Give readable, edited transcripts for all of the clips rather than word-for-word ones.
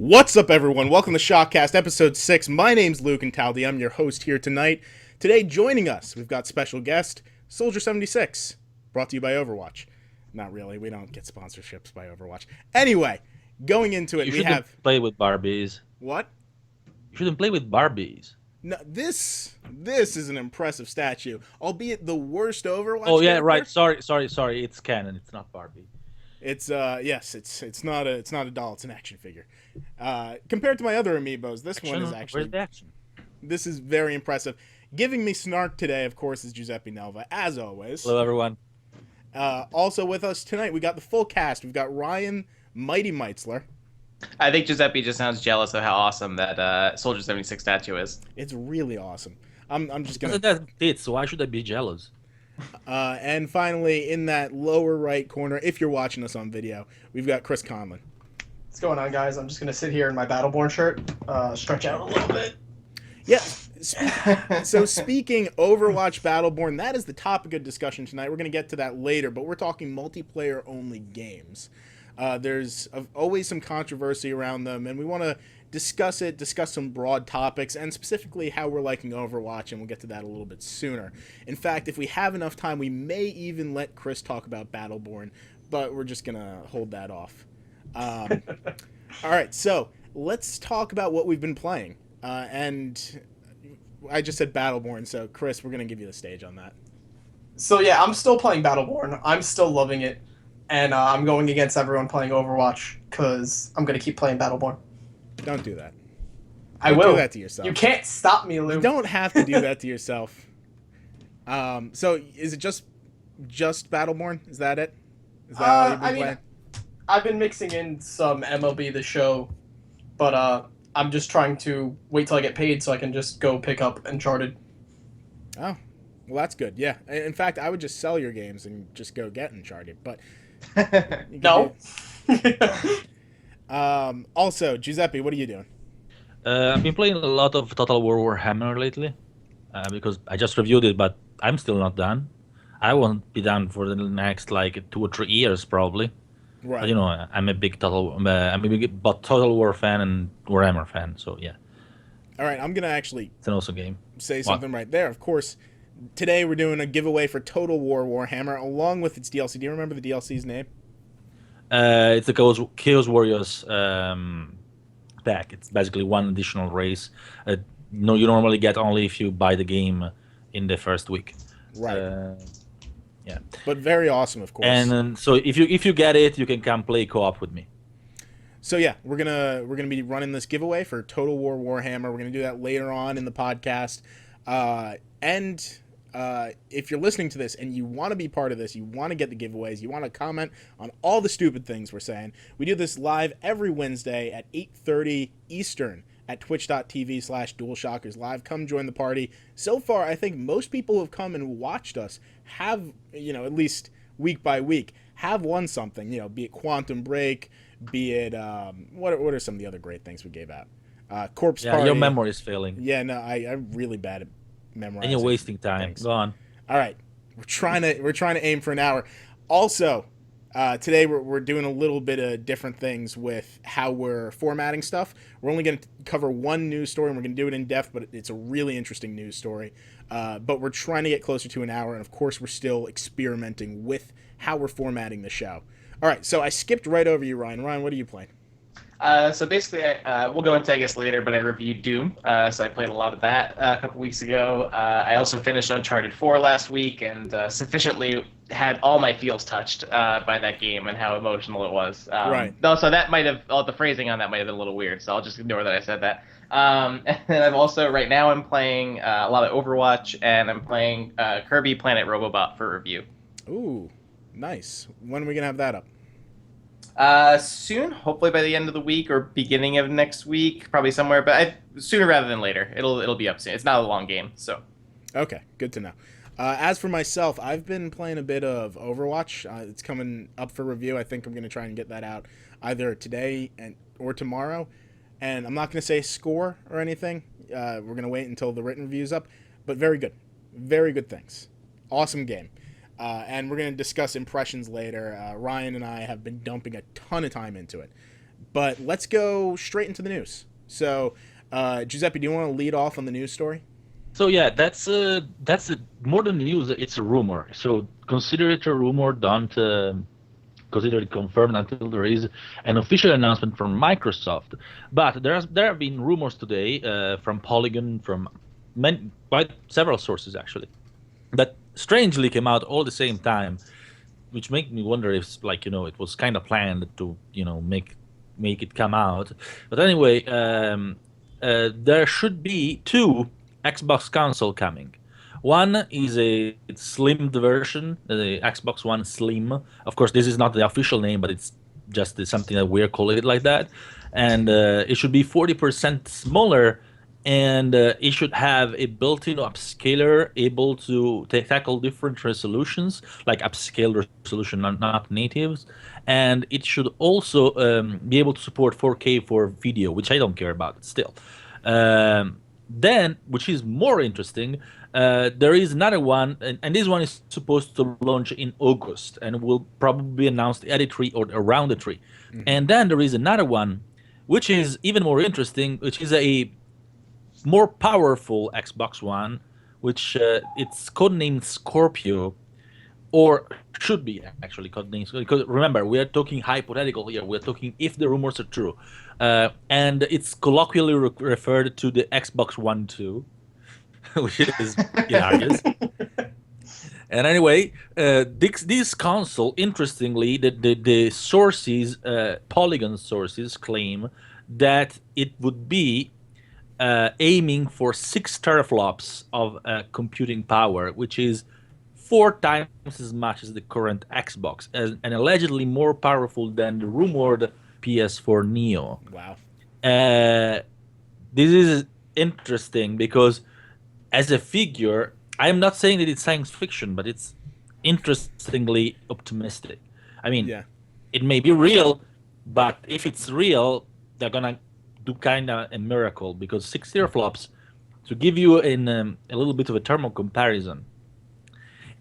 What's up, everyone? Welcome to ShockCast, Episode 6. My name's Luke and Taldi. I'm your host here tonight. Today, joining us, we've got special guest, Soldier76, brought to you by Overwatch. Not really. We don't get sponsorships by Overwatch. Anyway, going into it, You we shouldn't have... play with Barbies. What? You shouldn't play with Barbies. No, this is an impressive statue, albeit the worst Overwatch Oh yeah, character. right. Sorry. It's canon. It's not Barbie. It's it's not a doll. It's an action figure. Compared to my other amiibos, this one is actually... Where's the action? This is very impressive. Giving me snark today, of course, is Giuseppe Nelva, as always. Hello, everyone. Also with us tonight, we got the full cast. We've got Ryan Mighty Meitzler. I think Giuseppe just sounds jealous of how awesome that Soldier 76 statue is. It's really awesome. I'm just gonna... That's it, so why should I be jealous? And finally, in that lower right corner, if you're watching us on video, we've got Chris Conlon. What's going on, guys? I'm just going to sit here in my Battleborn shirt, stretch out a little bit. Yeah. So speaking Overwatch Battleborn, that is the topic of discussion tonight. We're going to get to that later, but we're talking multiplayer-only games. There's always some controversy around them, and we want to discuss some broad topics, and specifically how we're liking Overwatch, and we'll get to that a little bit sooner. In fact, if we have enough time, we may even let Chris talk about Battleborn, but we're just going to hold that off. All right, so let's talk about what we've been playing. And I just said Battleborn, so Chris, we're going to give you the stage on that. So yeah, I'm still playing Battleborn. I'm still loving it. And I'm going against everyone playing Overwatch, because I'm going to keep playing Battleborn. Don't do that. I Don't will. do that to yourself. You can't stop me, Lou. You don't have to do that to yourself. So is it just Battleborn? Is that it? Is that all you've been playing? I've been mixing in some MLB The Show, but I'm just trying to wait till I get paid so I can just go pick up Uncharted. Oh, well, that's good. Yeah. In fact, I would just sell your games and just go get Uncharted. But No. Also, Giuseppe, what are you doing? I've been playing a lot of Total War Warhammer lately because I just reviewed it, but I'm still not done. I won't be done for the next 2 or 3 years probably. Right. But, I'm a big Total War fan and Warhammer fan, so yeah. All right, I'm gonna actually It's an awesome game. say something right there. Of course, today we're doing a giveaway for Total War Warhammer along with its DLC. Do you remember the DLC's name? It's the Chaos Warriors pack. It's basically one additional race. You normally get only if you buy the game in the first week. Right. Yeah. But very awesome, of course. And so if you get it, you can come play co-op with me. So yeah, we're gonna be running this giveaway for Total War Warhammer. We're gonna do that later on in the podcast. If you're listening to this and you want to be part of this, you want to get the giveaways, you want to comment on all the stupid things we're saying, we do this live every Wednesday at 8:30 Eastern at twitch.tv/DualShockers Live. Come join the party. So far, I think most people who have come and watched us have, at least week by week, have won something, be it Quantum Break, be it, what are some of the other great things we gave out? Corpse Yeah, Party. your memory is failing. Yeah, no, I'm really bad at memorizing. And you're wasting time. things. Go on. All right, we're trying to aim for an hour. Also, today we're doing a little bit of different things with how we're formatting stuff. We're only going to cover one news story, and we're going to do it in depth, but it's a really interesting news story. But we're trying to get closer to an hour, and of course we're still experimenting with how we're formatting the show. All right, so I skipped right over you, Ryan. Ryan, what are you playing? So basically, we'll go into this later, but I reviewed Doom. So I played a lot of that a couple weeks ago. I also finished Uncharted 4 last week and sufficiently had all my feels touched by that game and how emotional it was. Right. Also, that might have, the phrasing on that might have been a little weird, so I'll just ignore that I said that. And then I'm also, right now, I'm playing a lot of Overwatch, and I'm playing Kirby Planet Robobot for review. Ooh, nice. When are we going to have that up? Soon, hopefully by the end of the week or beginning of next week, probably somewhere. But sooner rather than later. It'll be up soon. It's not a long game, so. Okay, good to know. As for myself, I've been playing a bit of Overwatch. It's coming up for review. I think I'm going to try and get that out either today or tomorrow. And I'm not going to say score or anything. We're going to wait until the written review's up. But very good. Very good things. Awesome game. And we're going to discuss impressions later. Ryan and I have been dumping a ton of time into it. But let's go straight into the news. So, Giuseppe, do you want to lead off on the news story? So yeah, that's more than news. It's a rumor. So consider it a rumor. Don't consider it confirmed until there is an official announcement from Microsoft. But there have been rumors today from Polygon, from quite several sources actually, that strangely came out all the same time, which make me wonder if it was kind of planned to make it come out. But anyway, there should be two Xbox console coming. One is a slimmed version, the Xbox One Slim. Of course, this is not the official name, but it's just something that we're calling it like that. And it should be 40% smaller, and it should have a built-in upscaler able to tackle different resolutions, like upscale resolution, not natives. And it should also be able to support 4K for video, which I don't care about still. Then, which is more interesting, there is another one, and this one is supposed to launch in August and will probably be announced at E3 or around E3. Mm-hmm. And then there is another one, which is even more interesting, which is a more powerful Xbox One, which it's codenamed Scorpio, or should be actually codenamed, because remember, we are talking hypothetical here. We're talking if the rumors are true. And it's colloquially referred to the Xbox One 2, which is hilarious. And anyway, this console, interestingly, the sources, Polygon sources, claim that it would be aiming for 6 teraflops of computing power, which is 4 times as much as the current Xbox, and allegedly more powerful than the rumored PS4 Neo. Wow. This is interesting because, as a figure, I'm not saying that it's science fiction, but it's interestingly optimistic. I mean, It may be real, but if it's real, they're gonna do kind of a miracle, because 6 teraflops, to give you a little bit of a thermal comparison,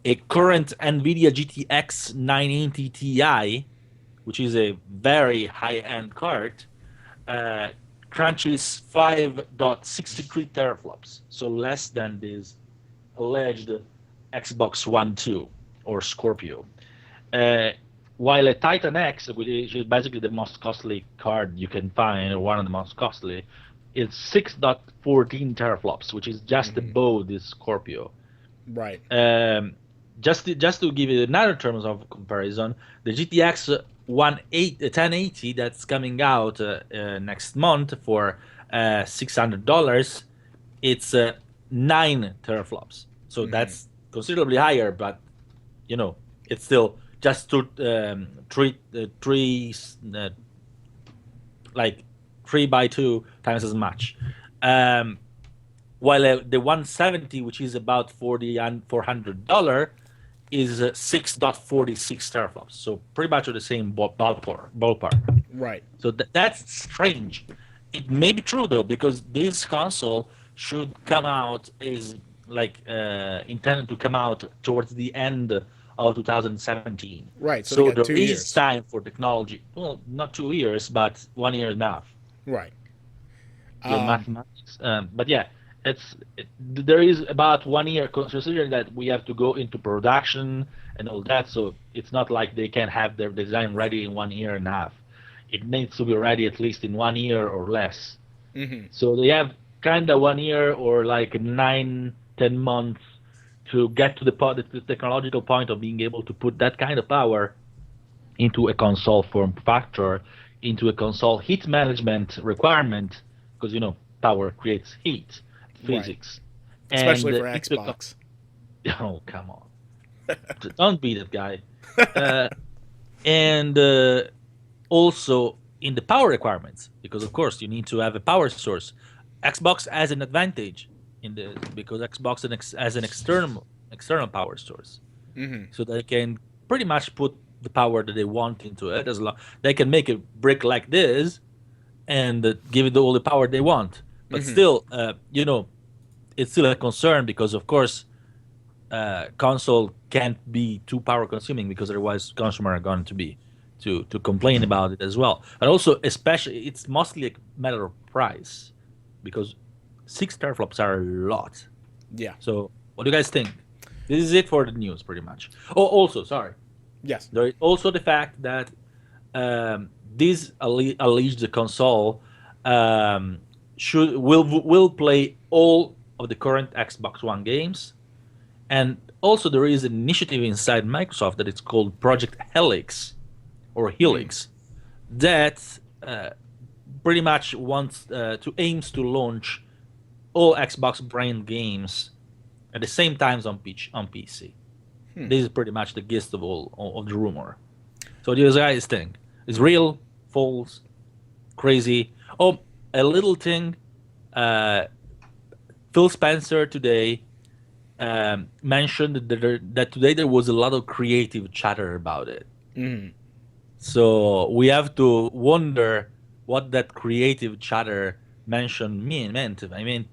a current NVIDIA GTX 980 Ti, which is a very high-end card, crunches 5.63 teraflops, so less than this alleged Xbox One 2 or Scorpio. While a Titan X, which is basically the most costly card you can find, or one of the most costly, is 6.14 teraflops, which is just above this Scorpio. Right. Just to give you another terms of comparison, the GTX 1080 that's coming out next month for $600, it's 9 teraflops. So that's considerably higher, but it's still just to like 3 by 2 times as much. While the 170, which is about $400, is 6.46 teraflops. So pretty much the same ballpark. Right. So that's strange. It may be true though, because this console should come out is intended to come out towards the end of 2017. Right. So there 2 is years. time for technology. Well, not 2 years, but 1 year and a half. Right. Mathematics. But yeah, there is about 1 year, considering that we have to go into production and all that. So it's not like they can have their design ready in 1 year and a half. It needs to be ready at least in 1 year or less. Mm-hmm. So they have kind of 1 year or like 9-10 months to get to the technological point of being able to put that kind of power into a console form factor, into a console heat management requirement, because power creates heat, physics, right. Especially for Xbox. Oh, come on! Don't be that guy. And also in the power requirements, because of course you need to have a power source. Xbox has an advantage because Xbox has an external power source, so they can pretty much put the power that they want into it. As long they can make a brick like this and give it all the power they want, but still, it's still a concern, because of course, console can't be too power consuming, because otherwise consumers are going to be to complain about it as well. And also, especially, it's mostly a matter of price, because 6 teraflops are a lot. Yeah. So, what do you guys think? This is it for the news, pretty much. Oh, also, sorry. Yes. There is also the fact that this alleged console will play all of the current Xbox One games, and also there is an initiative inside Microsoft that it's called Project Helix or Helix that pretty much wants aims to launch all Xbox brand games at the same times on PC. This is pretty much the gist of all of the rumor. So what do you guys think? Is real, false, crazy? Oh, a little thing. Phil Spencer today mentioned that today there was a lot of creative chatter about it. So we have to wonder what that creative chatter meant. I mean,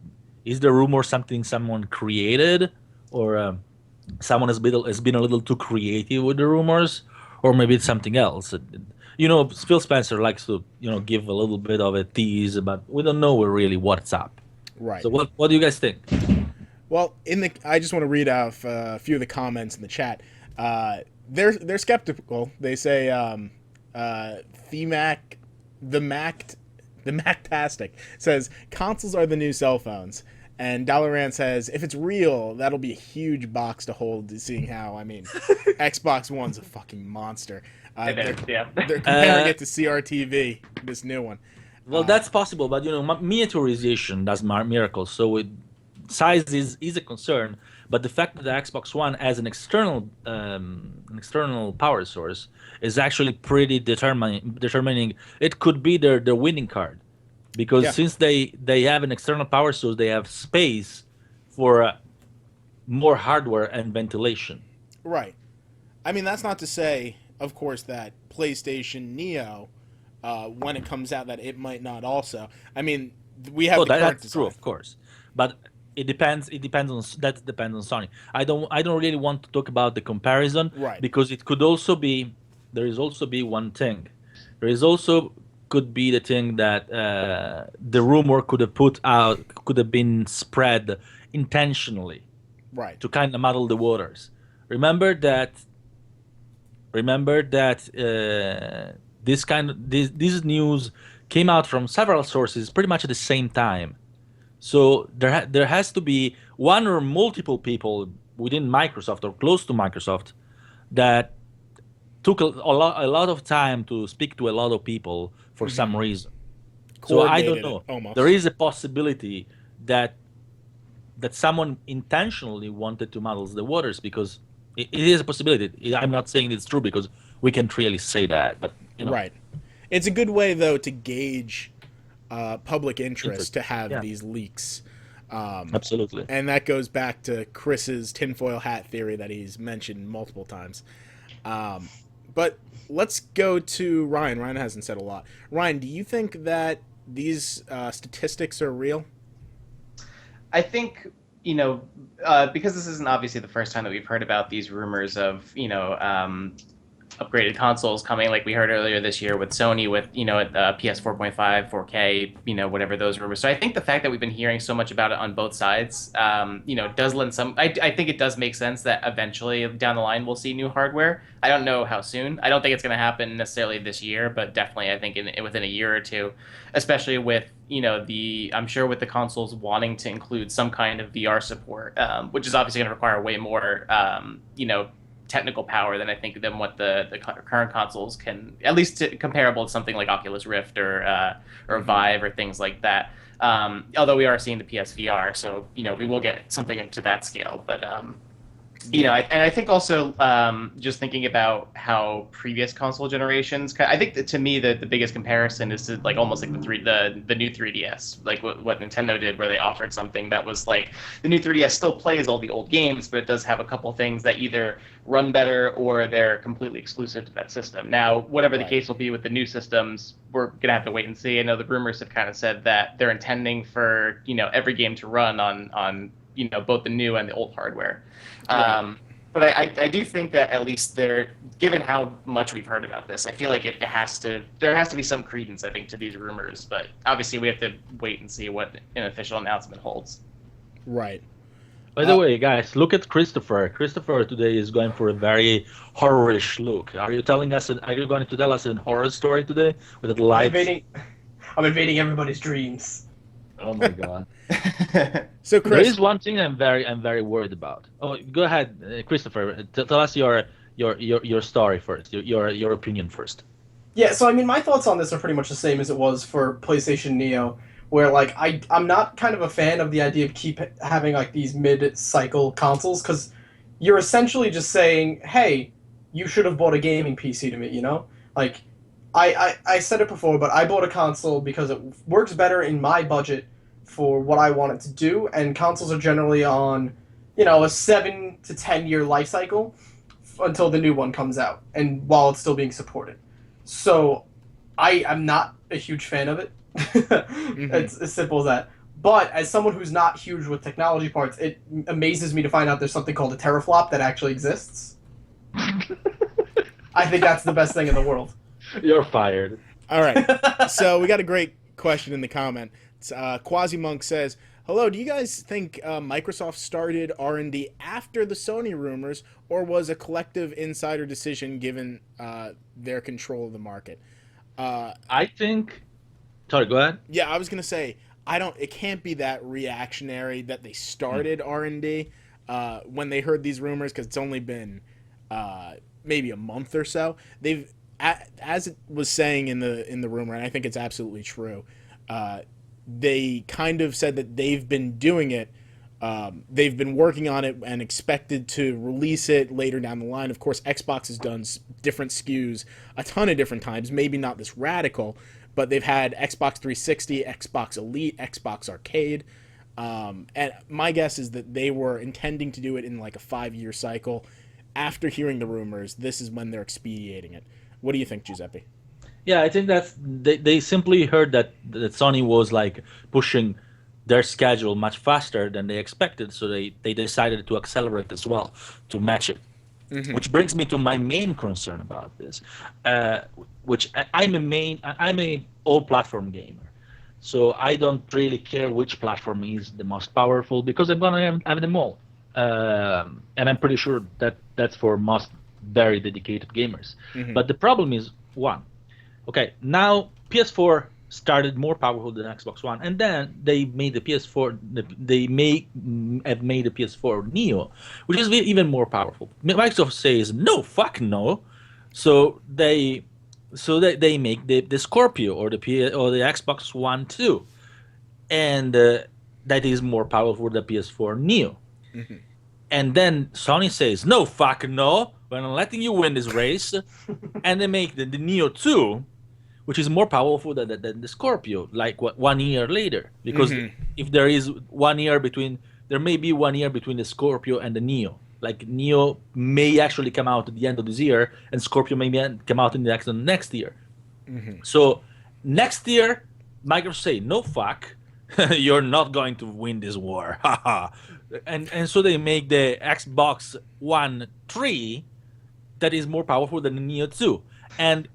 is the rumor something someone created, or someone has been a little too creative with the rumors, or maybe it's something else? Phil Spencer likes to give a little bit of a tease, but we don't know really what's up. Right. So what do you guys think? Well, I just want to read off a few of the comments in the chat. They're skeptical. They say the Mactastic says consoles are the new cell phones. And Dalaran says, if it's real, that'll be a huge box to hold, seeing how, Xbox One's a fucking monster. They're comparing it to CRTV, this new one. Well, that's possible, but miniaturization does miracles. So size is a concern, but the fact that the Xbox One has an external power source is actually pretty determining. It could be their winning card, because since they have an external power source, they have space for more hardware and ventilation. Right. That's not to say, of course, that PlayStation Neo, when it comes out, that it might not also. We have the current that's true, of course, but it depends. It depends on Sony. I don't really want to talk about the comparison, right? Because it could also be. There is also be one thing. There is also could be the thing that the rumor could have been spread intentionally, right? To kind of muddle the waters. Remember that this news came out from several sources pretty much at the same time. So there has to be one or multiple people within Microsoft or close to Microsoft that took a lot of time to speak to a lot of people for some reason. So I don't know. Almost. There is a possibility that someone intentionally wanted to muddle the waters, because it is a possibility. I'm not saying it's true, because we can't really say that, but right. It's a good way though to gauge public interest to have these leaks. Absolutely. And that goes back to Chris's tinfoil hat theory that he's mentioned multiple times. But let's go to Ryan. Ryan hasn't said a lot. Ryan, do you think that these statistics are real? I think, because this isn't obviously the first time that we've heard about these rumors of, upgraded consoles coming, like we heard earlier this year with Sony with PS 4.5, 4K, whatever those rumors. So I think the fact that we've been hearing so much about it on both sides, does lend some. I think it does make sense that eventually down the line we'll see new hardware. I don't know how soon. I don't think it's going to happen necessarily this year, but definitely I think within a year or two, especially with I'm sure with the consoles wanting to include some kind of VR support, which is obviously going to require way more technical power than what the current consoles can, at least comparable to something like Oculus Rift or Vive or things like that. Although we are seeing the PSVR, so we will get something into that scale. But I think also just thinking about how previous console generations, I think that to me the biggest comparison is to almost like the new 3DS, like what Nintendo did, where they offered something that was like the new 3DS still plays all the old games, but it does have a couple things that either run better or they're completely exclusive to that system. Now, whatever the case will be with the new systems, we're gonna have to wait and see. I know the rumors have kind of said that they're intending for every game to run on both the new and the old hardware. Right. But I do think that at least given how much we've heard about this, I feel like there has to be some credence, I think, to these rumors. But obviously, we have to wait and see what an official announcement holds. Right. By the way, guys, look at Christopher. Christopher today is going for a very horrorish look. Are you going to tell us a horror story today with the lights? I'm invading everybody's dreams. Oh my god. So There Chris, is one thing I'm very worried about. Oh, go ahead, Christopher. Tell us your story first. Your opinion first. Yeah, so I mean, my thoughts on this are pretty much the same as it was for PlayStation Neo, where like I'm not kind of a fan of the idea of keep having like these mid-cycle consoles, because you're essentially just saying, hey, you should have bought a gaming PC to me, you know? Like, I said it before, but I bought a console because it works better in my budget for what I want it to do, and consoles are generally on, you know, a 7 to 10 year life cycle until the new one comes out, and while it's still being supported. So, I'm not a huge fan of it. It's as simple as that. But as someone who's not huge with technology parts, it amazes me to find out there's something called a teraflop that actually exists. I think that's the best thing in the world. You're fired. all right. So we got a great question in the comment. Quasi-Monk says, hello, do you guys think Microsoft started R&D after the Sony rumors, or was a collective insider decision given their control of the market? I think... Sorry, go ahead. Yeah, I was going to say, it can't be that reactionary that they started R&D when they heard these rumors, because it's only been maybe a month or so. They've, as it was saying in the rumor, and I think it's absolutely true, they kind of said that they've been doing it. They've been working on it and expected to release it later down the line. Of course, Xbox has done different SKUs a ton of different times, maybe not this radical, but they've had Xbox 360, Xbox Elite, Xbox Arcade. And my guess is that they were intending to do it in like a 5-year cycle. After hearing the rumors, this is when they're expediting it. What do you think, Giuseppe? Yeah, I think they simply heard that Sony was like pushing their schedule much faster than they expected, so they decided to accelerate as well to match it. Mm-hmm. Which brings me to my main concern about this, which I'm a all platform gamer, so I don't really care which platform is the most powerful, because I'm gonna have them all, and I'm pretty sure that that's for most very dedicated gamers. Mm-hmm. But the problem is one. Okay, now PS4 started more powerful than Xbox One, and then they made the PS4. They have made the PS4 Neo, which is even more powerful. Microsoft says no, fuck no, so they make the Scorpio or the Xbox One 2, and that is more powerful than the PS4 Neo. Mm-hmm. And then Sony says no, fuck no, we're not letting you win this race, and they make the Neo 2. Which is more powerful than the Scorpio, like 1 year later. Because if there is 1 year between, there may be 1 year between the Scorpio and the Neo. Like Neo may actually come out at the end of this year, and Scorpio may come out in the next year. Mm-hmm. So next year, Microsoft say, no fuck, you're not going to win this war. and so they make the Xbox One 3 that is more powerful than the Neo 2. And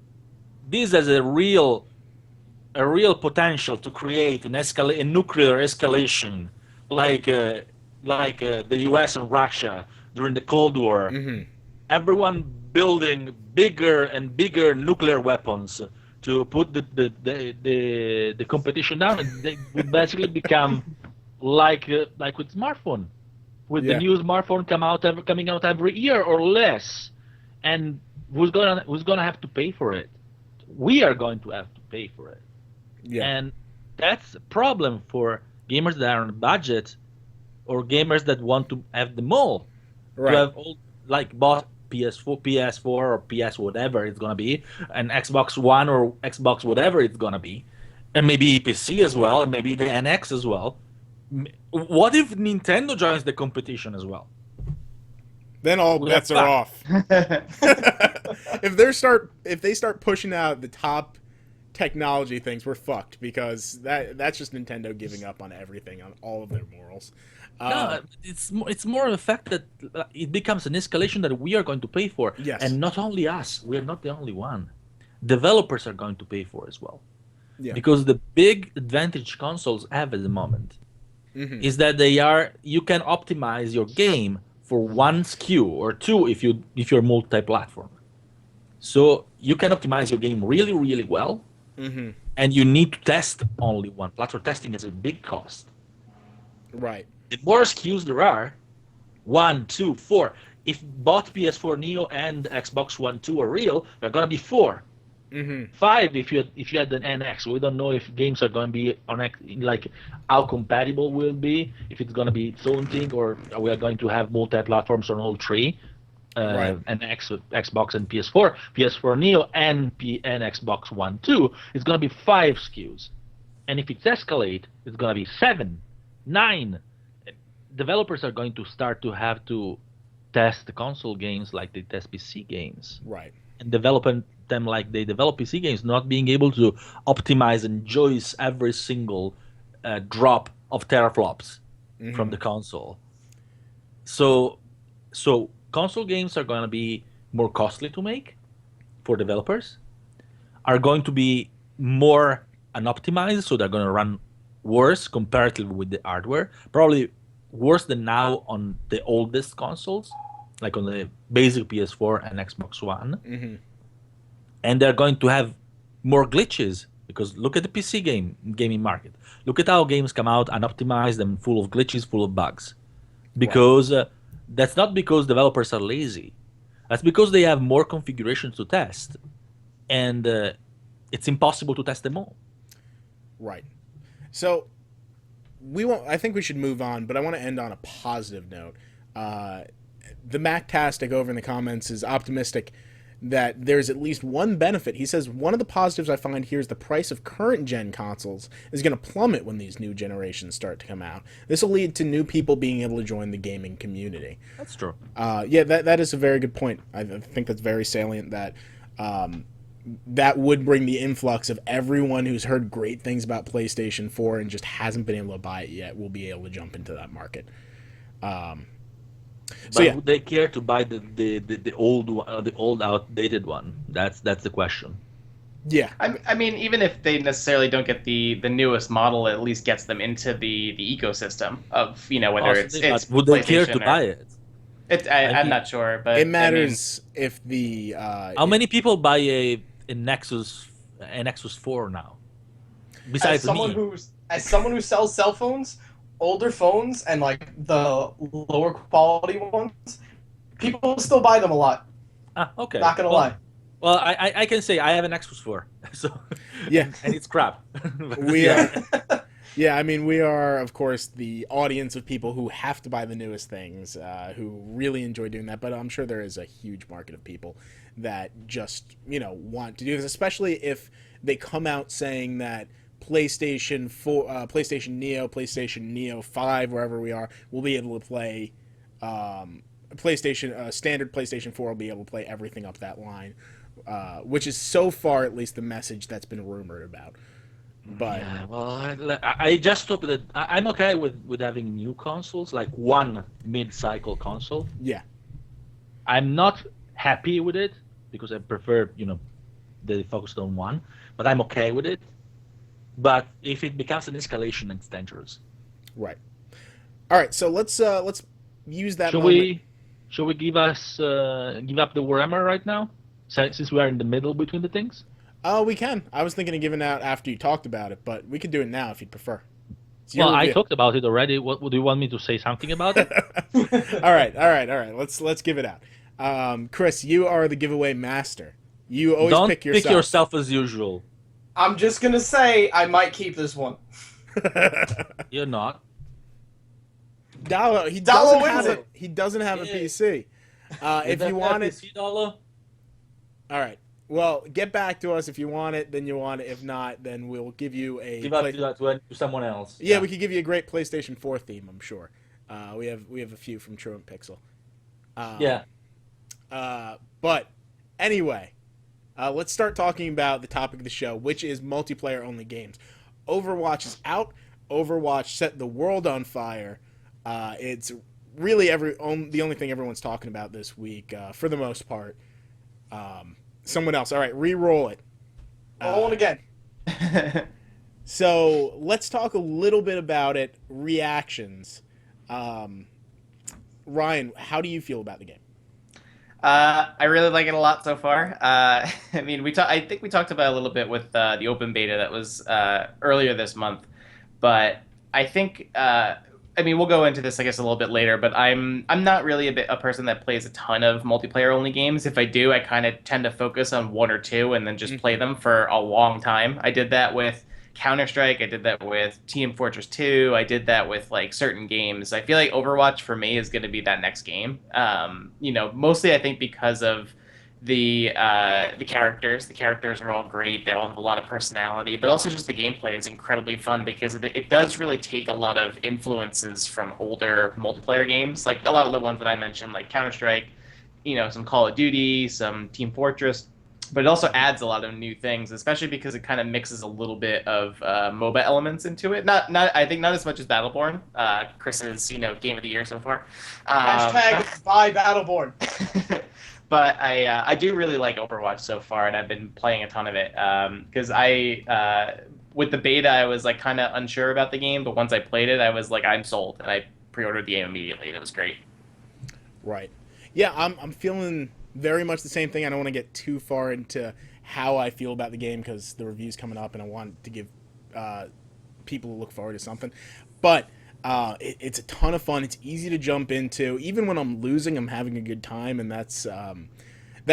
this has a real potential to create a nuclear escalation, like the U.S. and Russia during the Cold War. Mm-hmm. Everyone building bigger and bigger nuclear weapons to put the competition down, and they would basically become like with smartphone, with the new smartphone coming out every year or less, and who's gonna have to pay for it? We are going to have to pay for it. Yeah. And that's a problem for gamers that are on a budget, or gamers that want to have them all. Right. To have all, like, bought PS4 or PS whatever it's going to be, and Xbox One or Xbox whatever it's going to be, and maybe PC as well, and maybe the NX as well. What if Nintendo joins the competition as well? Then all bets are off. If they start pushing out the top technology things, we're fucked because that's just Nintendo giving up on everything, on all of their morals. No, it's more of the fact that it becomes an escalation that we are going to pay for, Yes. and not only us. We are not the only one. Developers are going to pay for as well, because the big advantage consoles have at the moment is that you can optimize your game for one SKU or two if you're multi-platform. So you can optimize your game really, really well, and you need to test only one platform. Testing is a big cost. Right. The more SKUs there are, 1, 2, 4. If both PS4 Neo and Xbox One 2 are real, there are gonna be 4. 5 if you had an NX. We don't know if games are going to be on like how compatible will be, if it's going to be its own thing, or we are going to have multi-platforms on all three, Right. and Xbox and PS4, PS4 Neo and Xbox One 2. It's going to be 5 SKUs, and if it's escalate, it's going to be 7, 9. Developers are going to start to have to test the console games like they test PC games, Right. and developing them like they develop PC games, not being able to optimize and joyce every single drop of teraflops from the console. So console games are going to be more costly to make for developers, are going to be more unoptimized, so they're going to run worse comparatively with the hardware, probably worse than now on the oldest consoles, like on the basic PS4 and Xbox One. And they're going to have more glitches, because look at the PC gaming market. Look at how games come out unoptimized and full of glitches, full of bugs. Because that's not because developers are lazy. That's because they have more configurations to test, and it's impossible to test them all. Right. So I think we should move on, but I want to end on a positive note. The Mactastic over in the comments is optimistic that there's at least one benefit. He says, one of the positives I find here is the price of current gen consoles is going to plummet when these new generations start to come out. This will lead to new people being able to join the gaming community. That's true. Yeah, that is a very good point. I think that's very salient, that that would bring the influx of everyone who's heard great things about PlayStation 4 and just hasn't been able to buy it yet will be able to jump into that market. But would they care to buy the old one, the old outdated one? That's the question. Yeah. I mean, even if they necessarily don't get the newest model, it at least gets them into the ecosystem of, whether it's would they care to buy it? I'm not sure, but it matters if the how many people buy a Nexus 4 now? Besides as someone who sells cell phones, older phones, and like the lower quality ones, people still buy them a lot. Okay. Not gonna lie. Well, I can say I have an Nexus 4, so yeah, and it's crap. We are. Yeah, I mean, we are, of course, the audience of people who have to buy the newest things, who really enjoy doing that. But I'm sure there is a huge market of people that just, want to do this, especially if they come out saying that PlayStation 4, PlayStation Neo 5, wherever we are, will be able to play standard PlayStation 4 will be able to play everything up that line, which is so far at least the message that's been rumored about. But yeah, well, I just hope that I'm okay with having new consoles, like one mid-cycle console. Yeah, I'm not happy with it because I prefer, they focused on one, but I'm okay with it. But if it becomes an escalation, it's dangerous. Right. All right. So let's use that. Shall we give up the Warhammer right now, since we are in the middle between the things? Oh, we can. I was thinking of giving out after you talked about it, but we could do it now if you'd prefer. Well, I talked about it already. What do you want me to say something about it? All right. Let's give it out. Chris, you are the giveaway master. You always Don't pick yourself. Pick yourself as usual. I'm just gonna say I might keep this one. You're not. Dallo, Dallo wins it. He doesn't have a PC. If you want it, PC, Dallo? all right. Well, get back to us if you want it. Then you want it. If not, then we'll give you a. Give up to someone else. Yeah, we could give you a great PlayStation 4 theme. I'm sure. We have a few from Truant Pixel. Yeah. But anyway, let's start talking about the topic of the show, which is multiplayer-only games. Overwatch is out. Overwatch set the world on fire. It's really the only thing everyone's talking about this week, for the most part. Someone else. All right, re-roll it. Roll it again. So let's talk a little bit about it. Reactions. Ryan, how do you feel about the game? I really like it a lot so far. I mean, I think we talked about it a little bit with the open beta that was earlier this month, but I think I mean, we'll go into this, I guess, a little bit later. But I'm not really a person that plays a ton of multiplayer only games. If I do, I kind of tend to focus on one or two and then just play them for a long time. I did that with Counter-Strike. I did that with Team Fortress 2. I did that with like certain games. I feel like Overwatch for me is going to be that next game. Mostly I think because of the characters. The characters are all great. They all have a lot of personality, but also just the gameplay is incredibly fun because it does really take a lot of influences from older multiplayer games, like a lot of the ones that I mentioned, like Counter-Strike, some Call of Duty, some Team Fortress. But it also adds a lot of new things, especially because it kind of mixes a little bit of MOBA elements into it. I think not as much as Battleborn, Chris's game of the year so far. Hashtag buy Battleborn. But I do really like Overwatch so far, and I've been playing a ton of it because with the beta I was like kind of unsure about the game, but once I played it, I was like, I'm sold, and I pre-ordered the game immediately. It was great. Right. Yeah, I'm feeling very much the same thing. I don't want to get too far into how I feel about the game because the review's coming up and I want to give people to look forward to something. But it's a ton of fun. It's easy to jump into. Even when I'm losing, I'm having a good time, and that's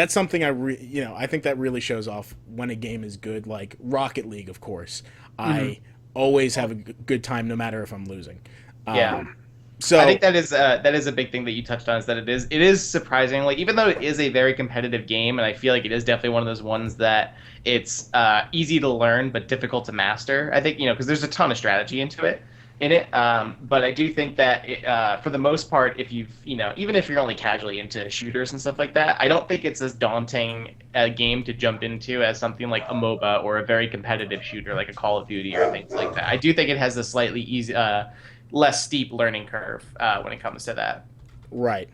something I think that really shows off when a game is good. Like Rocket League, of course. Mm-hmm. I always have a good time no matter if I'm losing. Yeah. So I think that is a big thing that you touched on, is that it is surprisingly, even though it is a very competitive game, and I feel like it is definitely one of those ones that it's easy to learn but difficult to master. I think because there's a ton of strategy in it. But I do think that for the most part, if even if you're only casually into shooters and stuff like that, I don't think it's as daunting a game to jump into as something like a MOBA or a very competitive shooter like a Call of Duty or things like that. I do think it has a slightly less steep learning curve when it comes to that. Right.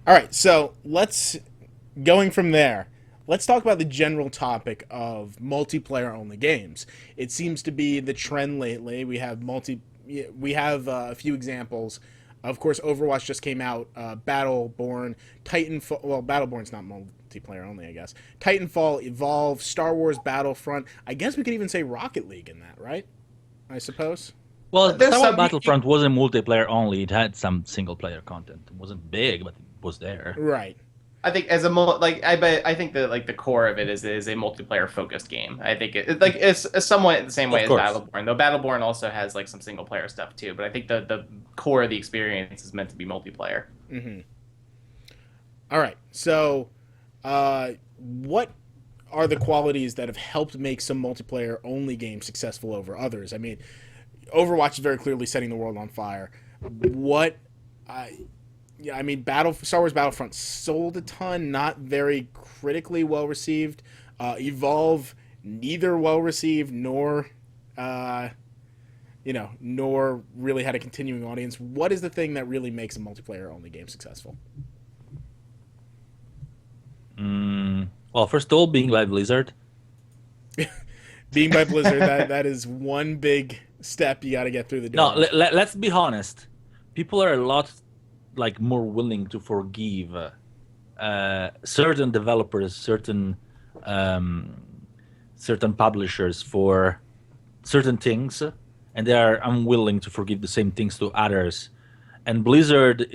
All right. So going from there, let's talk about the general topic of multiplayer-only games. It seems to be the trend lately. We have a few examples. Of course, Overwatch just came out. Battleborn, Titanfall. Well, Battleborn's not multiplayer only, I guess. Titanfall, Evolve, Star Wars Battlefront. I guess we could even say Rocket League in that, right? I suppose. Well, Star Wars Battlefront wasn't multiplayer only. It had some single-player content. It wasn't big, but it was there. Right. I think I think that the core of it is a multiplayer focused game. I think it's somewhat the same way as Battleborn, though Battleborn also has like some single player stuff too. But I think the core of the experience is meant to be multiplayer. Mm-hmm. All right. So, what are the qualities that have helped make some multiplayer only games successful over others? I mean, Overwatch is very clearly setting the world on fire. Star Wars Battlefront sold a ton, not very critically well received. Evolve, neither well received nor really had a continuing audience. What is the thing that really makes a multiplayer only game successful? Well, first of all, being by Blizzard. Being by Blizzard, that is one big step you got to get through the door. No, let's be honest. People are a lot more willing to forgive certain developers, certain publishers for certain things, and they are unwilling to forgive the same things to others. And Blizzard,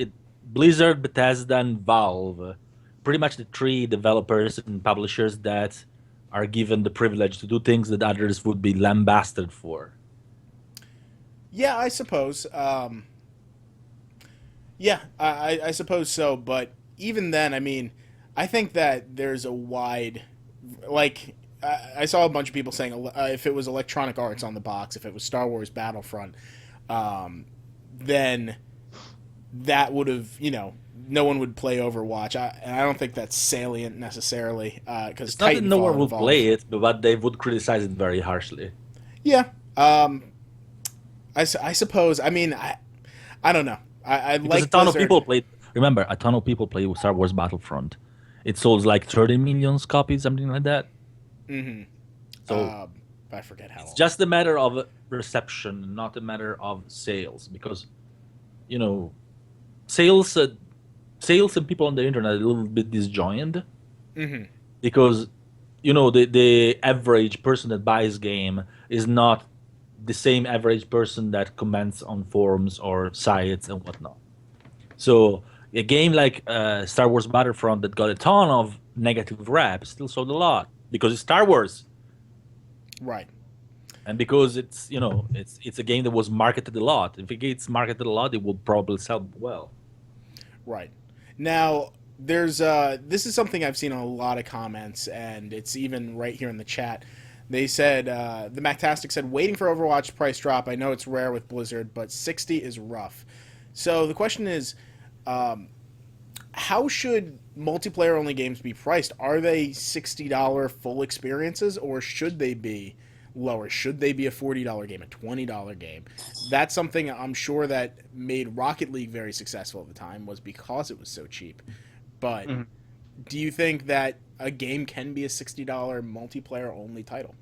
Bethesda, and Valve, pretty much the three developers and publishers that are given the privilege to do things that others would be lambasted for. Yeah, I suppose. I suppose so. But even then, I mean, I think that there's a wide, I saw a bunch of people saying if it was Electronic Arts on the box, if it was Star Wars Battlefront, then that would have, no one would play Overwatch. And I don't think that's salient necessarily because It's not that no one would involved. play it, but they would criticize it very harshly. Yeah. I suppose. I mean, I don't know. I Because like a ton Blizzard. of people played. Remember, a ton of people play Star Wars Battlefront. It sold like 30 million copies, something like that. Mm-hmm. So I forget how. it's just a matter of reception, not a matter of sales. Because, sales and people on the internet are a little bit disjoined. Mm-hmm. Because, the average person that buys game is not the same average person that comments on forums or sites and whatnot. So a game like Star Wars Battlefront that got a ton of negative rap still sold a lot because it's Star Wars, Right. and because it's it's a game that was marketed a lot. If it gets marketed a lot, it will probably sell well. Right. Now, there's this is something I've seen in a lot of comments, and it's even right here in the chat. They said, the Mactastic said, waiting for Overwatch price drop. I know it's rare with Blizzard, but 60 is rough. So the question is, how should multiplayer-only games be priced? Are they $60 full experiences, or should they be lower? Should they be a $40 game, a $20 game? That's something I'm sure that made Rocket League very successful at the time, was because it was so cheap. But do you think that a game can be a $60 multiplayer-only title?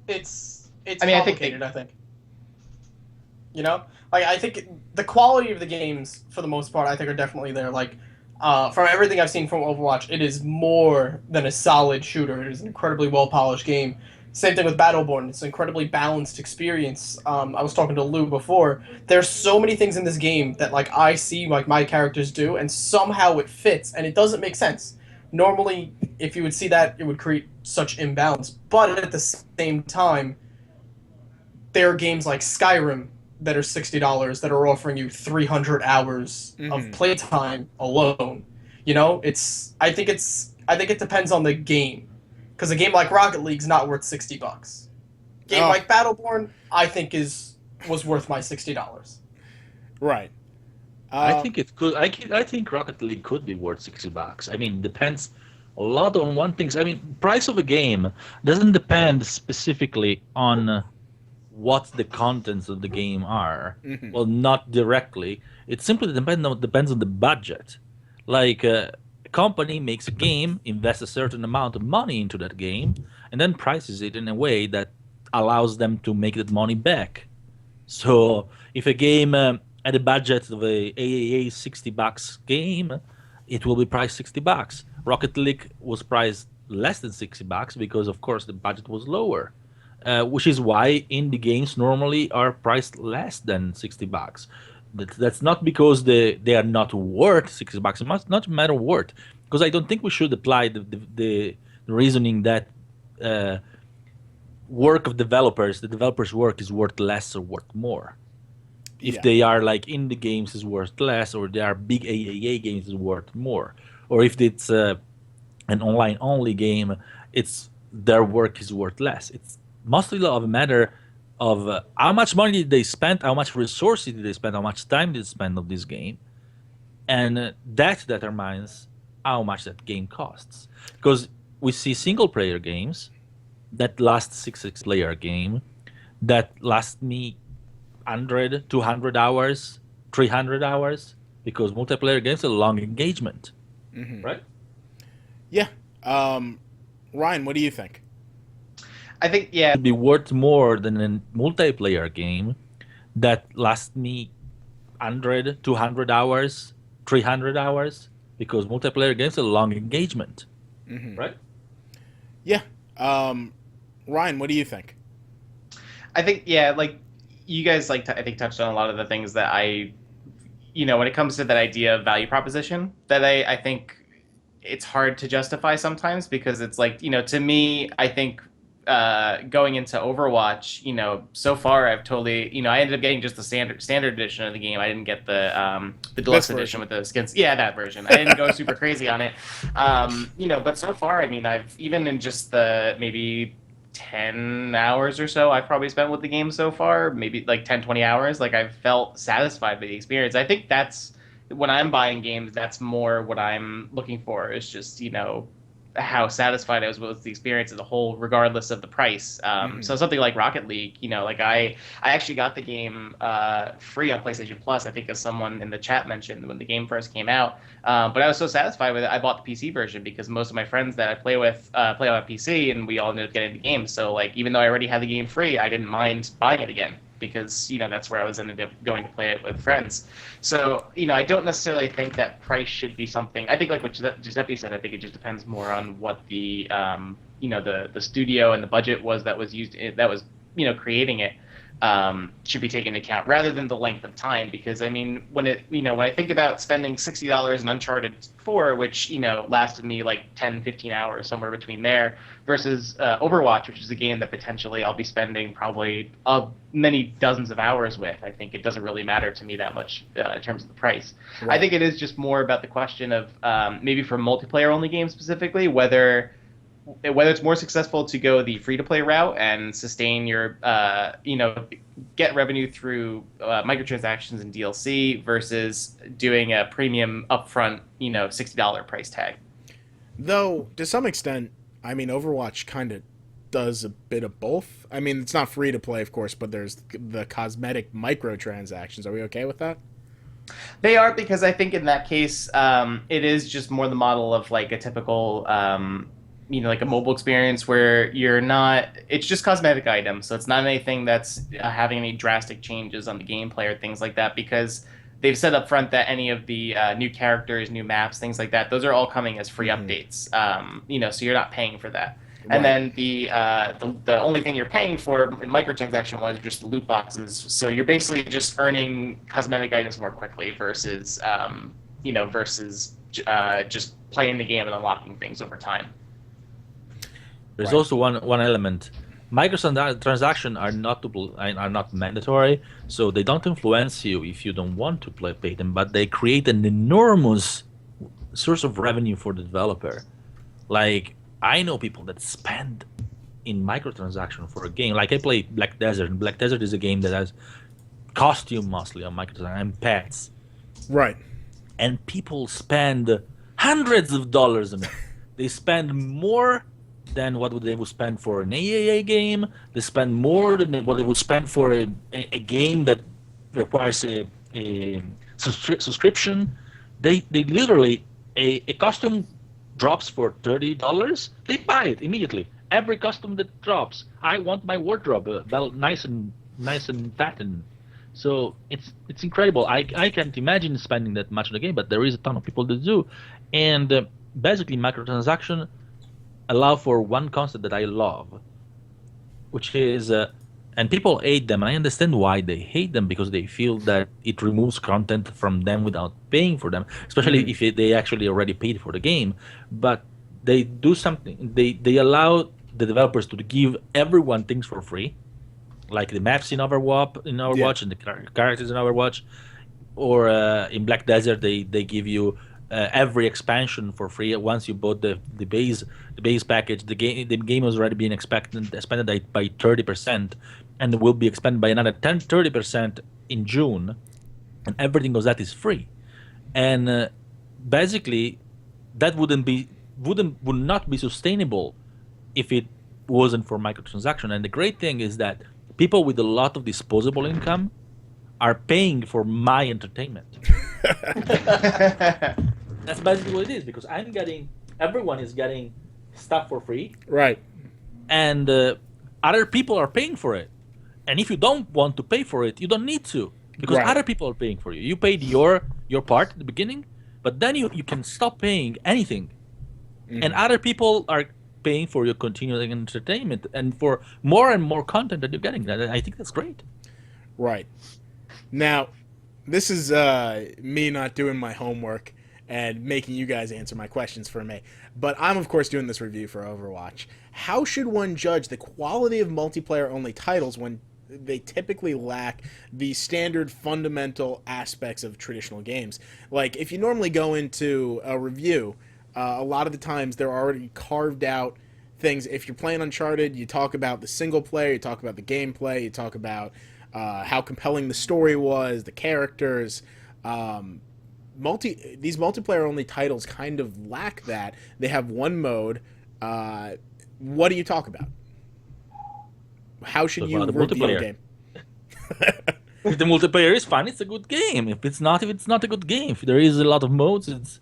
It's I mean, complicated, I think. I think the quality of the games, for the most part, I think are definitely there. From everything I've seen from Overwatch, it is more than a solid shooter. It is an incredibly well-polished game. Same thing with Battleborn. It's an incredibly balanced experience. I was talking to Lou before. There's so many things in this game that I see my characters do, and somehow it fits, and it doesn't make sense. Normally, if you would see that, it would create such imbalance. But at the same time, there are games like Skyrim that are $60 that are offering you 300 hours of playtime alone. I think it depends on the game. Because a game like Rocket League's not worth $60. A game like Battleborn, I think was worth my $60. Right. I think it could. I think Rocket League could be worth $60. I mean, depends a lot on one thing. I mean, price of a game doesn't depend specifically on what the contents of the game are. Mm-hmm. Well, not directly. It simply depends on the budget. Like a company makes a game, invests a certain amount of money into that game, and then prices it in a way that allows them to make that money back. So if a game at a budget of a AAA $60 game, it will be priced $60. Rocket League was priced less than $60 because, of course, the budget was lower. Which is why indie games normally are priced less than $60. That's not because they are not worth $60. It must not matter worth, because I don't think we should apply the reasoning that work of developers, the developers' work is worth less or worth more. If they are like indie games is worth less, or they are big AAA games is worth more, or if it's an online only game, it's their work is worth less. It's mostly a matter of how much money did they spend, how much resources did they spend, how much time did they spend on this game, and that determines how much that game costs. Because we see single-player games that last six-player game that last me 100, 200 hours, 300 hours, because multiplayer games are long engagement, right? Yeah. Ryan, what do you think? I think, yeah. Be worth more than a multiplayer game that lasts me 100, 200 hours, 300 hours, because multiplayer games are long engagement, right? Yeah. Ryan, what do you think? I think, yeah, you guys I think touched on a lot of the things that when it comes to that idea of value proposition, that I think it's hard to justify sometimes, because it's to me, I think going into Overwatch, so far I've totally, I ended up getting just the standard edition of the game. I didn't get the deluxe edition with the skins. Yeah, that version. I didn't go super crazy on it. But so far, I mean, I've even in just the maybe 10 hours or so I've probably spent with the game so far, maybe like 10, 20 hours. Like I've felt satisfied by the experience. I think that's when I'm buying games, that's more what I'm looking for is just, how satisfied I was with the experience as a whole, regardless of the price. So something like Rocket League, like I actually got the game free on PlayStation Plus. I think as someone in the chat mentioned when the game first came out. But I was so satisfied with it, I bought the PC version because most of my friends that I play with play on PC, and we all ended up getting the game. So like even though I already had the game free, I didn't mind buying it again because that's where I was ended up going to play it with friends. So I don't necessarily think that price should be something. I think like what Giuseppe said, I think it just depends more on what the the studio and the budget was that was used that was creating it. Should be taken into account rather than the length of time, because I mean when I think about spending $60 in Uncharted 4, which lasted me like 10-15 hours, somewhere between there, versus Overwatch, which is a game that potentially I'll be spending probably many dozens of hours with. I think it doesn't really matter to me that much in terms of the price. Right. I think it is just more about the question of maybe for multiplayer only games specifically, whether it's more successful to go the free-to-play route and sustain your, get revenue through microtransactions and DLC versus doing a premium upfront, $60 price tag. Though, to some extent, I mean, Overwatch kind of does a bit of both. I mean, it's not free-to-play, of course, but there's the cosmetic microtransactions. Are we okay with that? They are, because I think in that case, it is just more the model of like a typical... like a mobile experience where it's just cosmetic items. So it's not anything that's having any drastic changes on the gameplay or things like that, because they've said up front that any of the new characters, new maps, things like that, those are all coming as free updates. So you're not paying for that. Right. And then the only thing you're paying for in microtransaction was just the loot boxes. So you're basically just earning cosmetic items more quickly versus just playing the game and unlocking things over time. There's also one element. Microtransactions are not mandatory, so they don't influence you if you don't want to pay them, but they create an enormous source of revenue for the developer. Like, I know people that spend in microtransaction for a game. Like, I play Black Desert, and Black Desert is a game that has costume mostly on microtransaction and pets. Right. And people spend hundreds of dollars on it. They spend more than what they would spend for an AAA game. They spend more than what they would spend for a game that requires a subscription. They literally, a costume drops for $30, they buy it immediately. Every costume that drops, I want my wardrobe nice and fattened. So it's incredible. I can't imagine spending that much on the game, but there is a ton of people that do. And basically, microtransaction allow for one concept that I love, which is, and people hate them, and I understand why they hate them, because they feel that it removes content from them without paying for them, especially if they actually already paid for the game. But they do something, they allow the developers to give everyone things for free, like the maps in Overwatch and the characters in Overwatch, or in Black Desert they give you every expansion for free once you bought the base package. The game has already been expanded by 30%, and will be expanded by another 30% in June, and everything of that is free. And basically, that would not be sustainable if it wasn't for microtransaction. And the great thing is that people with a lot of disposable income are paying for my entertainment. That's basically what it is, because everyone is getting stuff for free. Right. And other people are paying for it. And if you don't want to pay for it, you don't need to, because other people are paying for you. You paid your part at the beginning, but then you can stop paying anything. And other people are paying for your continuing entertainment and for more and more content that you're getting. I think that's great. Right. Now, this is me not doing my homework and making you guys answer my questions for me. But I'm, of course, doing this review for Overwatch. How should one judge the quality of multiplayer-only titles when they typically lack the standard fundamental aspects of traditional games? Like, if you normally go into a review, a lot of the times there are already carved out things. If you're playing Uncharted, you talk about the single player, you talk about the gameplay, you talk about how compelling the story was, the characters. These multiplayer only titles kind of lack that. They have one mode. What do you talk about? How should you review a game? If the multiplayer is fun, it's a good game. If it's not a good game. If there is a lot of modes,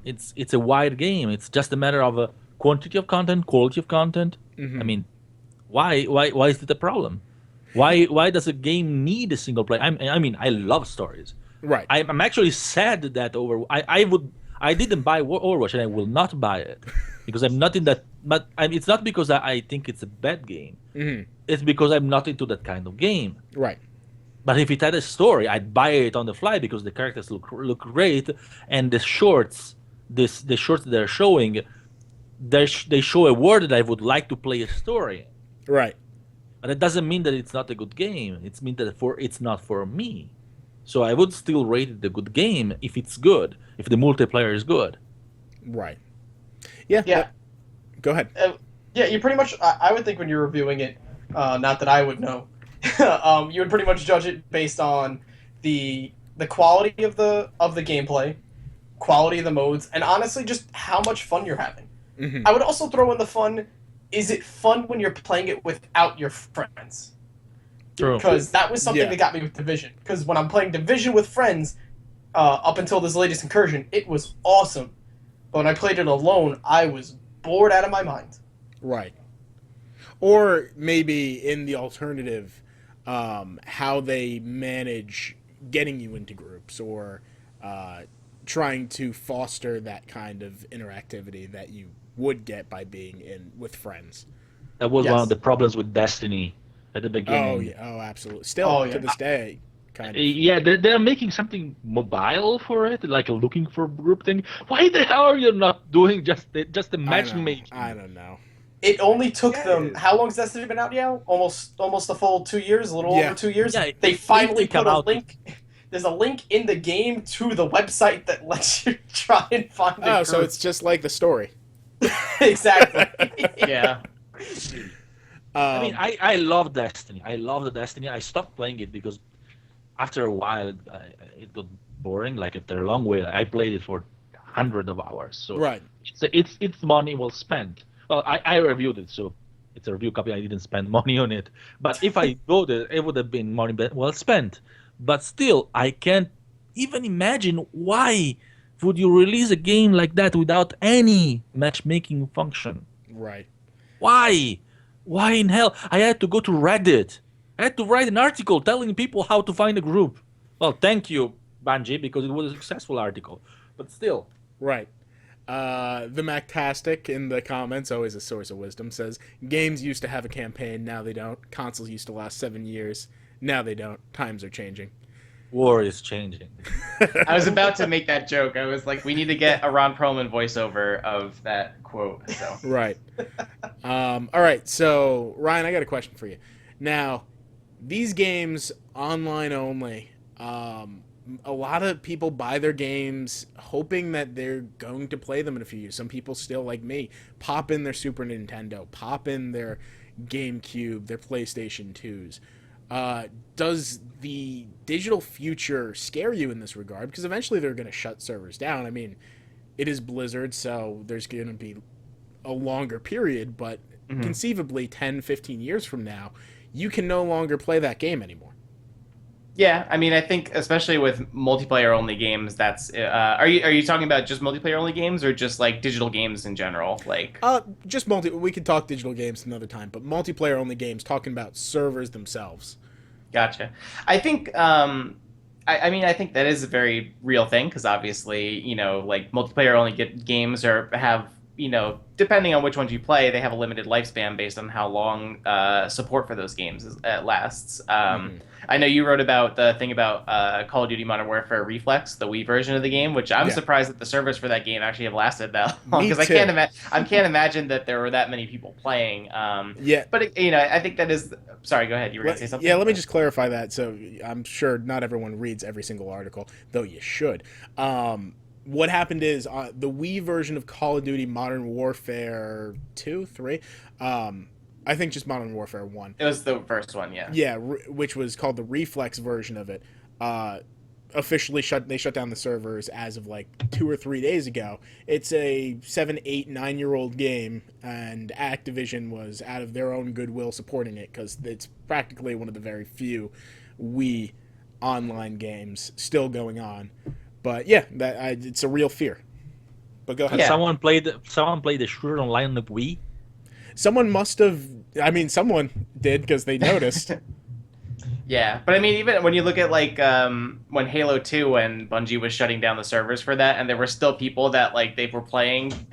it's a wide game. It's just a matter of quantity of content, quality of content. Mm-hmm. I mean, why is it a problem? Why does a game need a single player? I mean, I love stories. Right. I'm actually sad that I didn't buy Overwatch and I will not buy it because I'm not in that. But it's not because I think it's a bad game. Mm-hmm. It's because I'm not into that kind of game. Right. But if it had a story, I'd buy it on the fly because the characters look great, and the shorts that they're showing, they show a world that I would like to play a story. Right. But it doesn't mean that it's not a good game. It means that it's not for me. So I would still rate it a good game if it's good, if the multiplayer is good. Right. Yeah. Yeah. Go ahead. Yeah, you pretty much. I would think when you're reviewing it, not that I would know, you would pretty much judge it based on the quality of the gameplay, quality of the modes, and honestly, just how much fun you're having. Mm-hmm. I would also throw in the fun. Is it fun when you're playing it without your friends? True. Because that was something that got me with Division. Because when I'm playing Division with friends, up until this latest incursion, it was awesome. But when I played it alone, I was bored out of my mind. Right. Or maybe in the alternative, how they manage getting you into groups or trying to foster that kind of interactivity that you would get by being in with friends. That was one of the problems with Destiny at the beginning. Oh yeah, absolutely. Still to this day, kind of. Yeah, they're making something mobile for it, like looking for group thing. Why the hell are you not doing just the matchmaking? I don't know. It only took them. How long has Destiny been out now? Almost a full 2 years, a little over 2 years. Yeah, they finally put a out. link. There's a link in the game to the website that lets you try and find a group. So it's just like the story. Exactly. Yeah. I mean, I love Destiny. I love the Destiny. I stopped playing it because after a while it got boring. Like after a long wait, I played it for hundreds of hours. So right. It's money well spent. Well, I reviewed it, so it's a review copy. I didn't spend money on it. But if I voted, it would have been money well spent. But still, I can't even imagine why would you release a game like that without any matchmaking function? Right. Why? Why in hell? I had to go to Reddit. I had to write an article telling people how to find a group. Well, thank you, Bungie, because it was a successful article. But still. Right. The Mactastic in the comments, always a source of wisdom, says, games used to have a campaign, now they don't. Consoles used to last 7 years, now they don't. Times are changing. War is changing. I was about to make that joke. I was like, we need to get a Ron Perlman voiceover of that quote. So. Right. All right, so, Ryan, I got a question for you. Now, these games, online only, a lot of people buy their games hoping that they're going to play them in a few years. Some people still, like me, pop in their Super Nintendo, pop in their GameCube, their PlayStation 2s. Does the digital future scare you in this regard? Because eventually they're going to shut servers down. I mean, it is Blizzard, so there's going to be a longer period, but conceivably 10, 15 years from now, you can no longer play that game anymore. Yeah, I mean, I think especially with multiplayer-only games, that's. Are you talking about just multiplayer-only games or just like digital games in general? Like, just we could talk digital games another time, but multiplayer-only games, talking about servers themselves. Gotcha. I think. I mean, I think that is a very real thing because obviously, like multiplayer-only games have. Depending on which ones you play, they have a limited lifespan based on how long support for those games lasts. I know you wrote about the thing about Call of Duty Modern Warfare Reflex, the Wii version of the game, which I'm surprised that the servers for that game actually have lasted that long because I can't imagine that there were that many people playing. But I think that is. Sorry, go ahead. You were going to say something. Yeah, let me just clarify that. So I'm sure not everyone reads every single article, though you should. what happened is the Wii version of Call of Duty Modern Warfare 2, 3, I think just Modern Warfare 1. It was the first one, yeah. Yeah, which was called the Reflex version of it. Officially shut down the servers as of like 2 or 3 days ago. It's a 7, 8, 9-year-old game, and Activision was out of their own goodwill supporting it because it's practically one of the very few Wii online games still going on. But yeah, it's a real fear. But go ahead. Yeah. Someone played the shooter online on the Wii. Someone must have. I mean, someone did because they noticed. Yeah, but I mean, even when you look at like when Halo 2, when Bungie was shutting down the servers for that, and there were still people that like they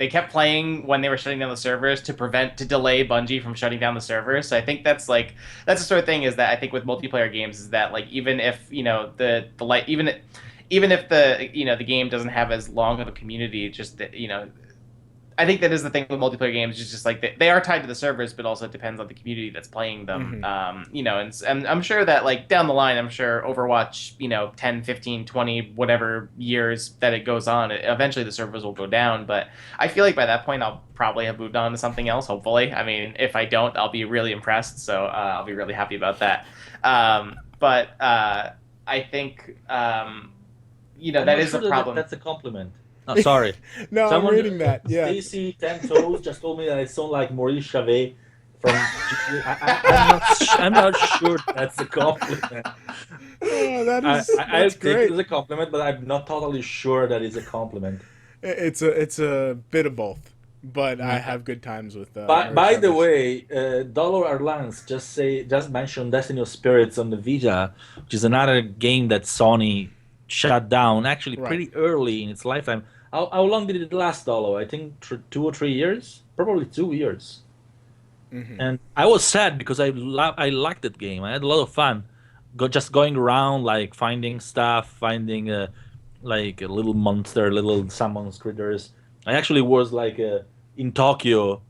kept playing when they were shutting down the servers to delay Bungie from shutting down the servers. So I think that's the sort of thing is that I think with multiplayer games is that like even if even if the game doesn't have as long of a community, just that, I think that is the thing with multiplayer games. It's just like they are tied to the servers, but also it depends on the community that's playing them. Mm-hmm. And I'm sure that like down the line, I'm sure Overwatch, 10, 15, 20, whatever years that it goes on, eventually the servers will go down. But I feel like by that point, I'll probably have moved on to something else, hopefully. I mean, if I don't, I'll be really impressed. So I'll be really happy about that. But I think, that is a problem. That's a compliment. Oh, sorry. No, I'm reading that. Yeah. Stacy Ten Toes just told me that I sound like Maurice Chavet from. I'm not sure that's a compliment. Oh, that's I'll take great. it as a compliment, but I'm not totally sure that is a compliment. It's a bit of both, but I have good times with. By the way, Dollar Arlance just mentioned Destiny of Spirits on the Vita, which is another game that Sony shut down actually pretty early in its lifetime. How long did it last, Dolo? I think 2 or 3 years, probably 2 years. Mm-hmm. And I was sad because I liked that game. I had a lot of fun, just going around like finding stuff, finding like a little monster, little summons critters. I actually was like in Tokyo,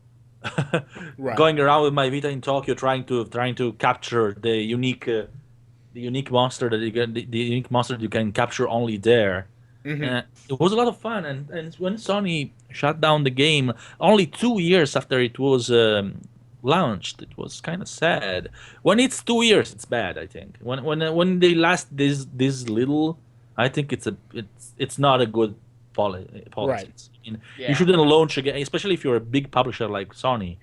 going around with my Vita in Tokyo, trying to capture the unique monster that unique monster you can capture only there. Mm-hmm. It was a lot of fun, and when Sony shut down the game only 2 years after it was launched, it was kind of sad. When it's 2 years, it's bad. I think when they last this little, I think it's not a good policy. Right. I mean, you shouldn't launch again, especially if you're a big publisher like Sony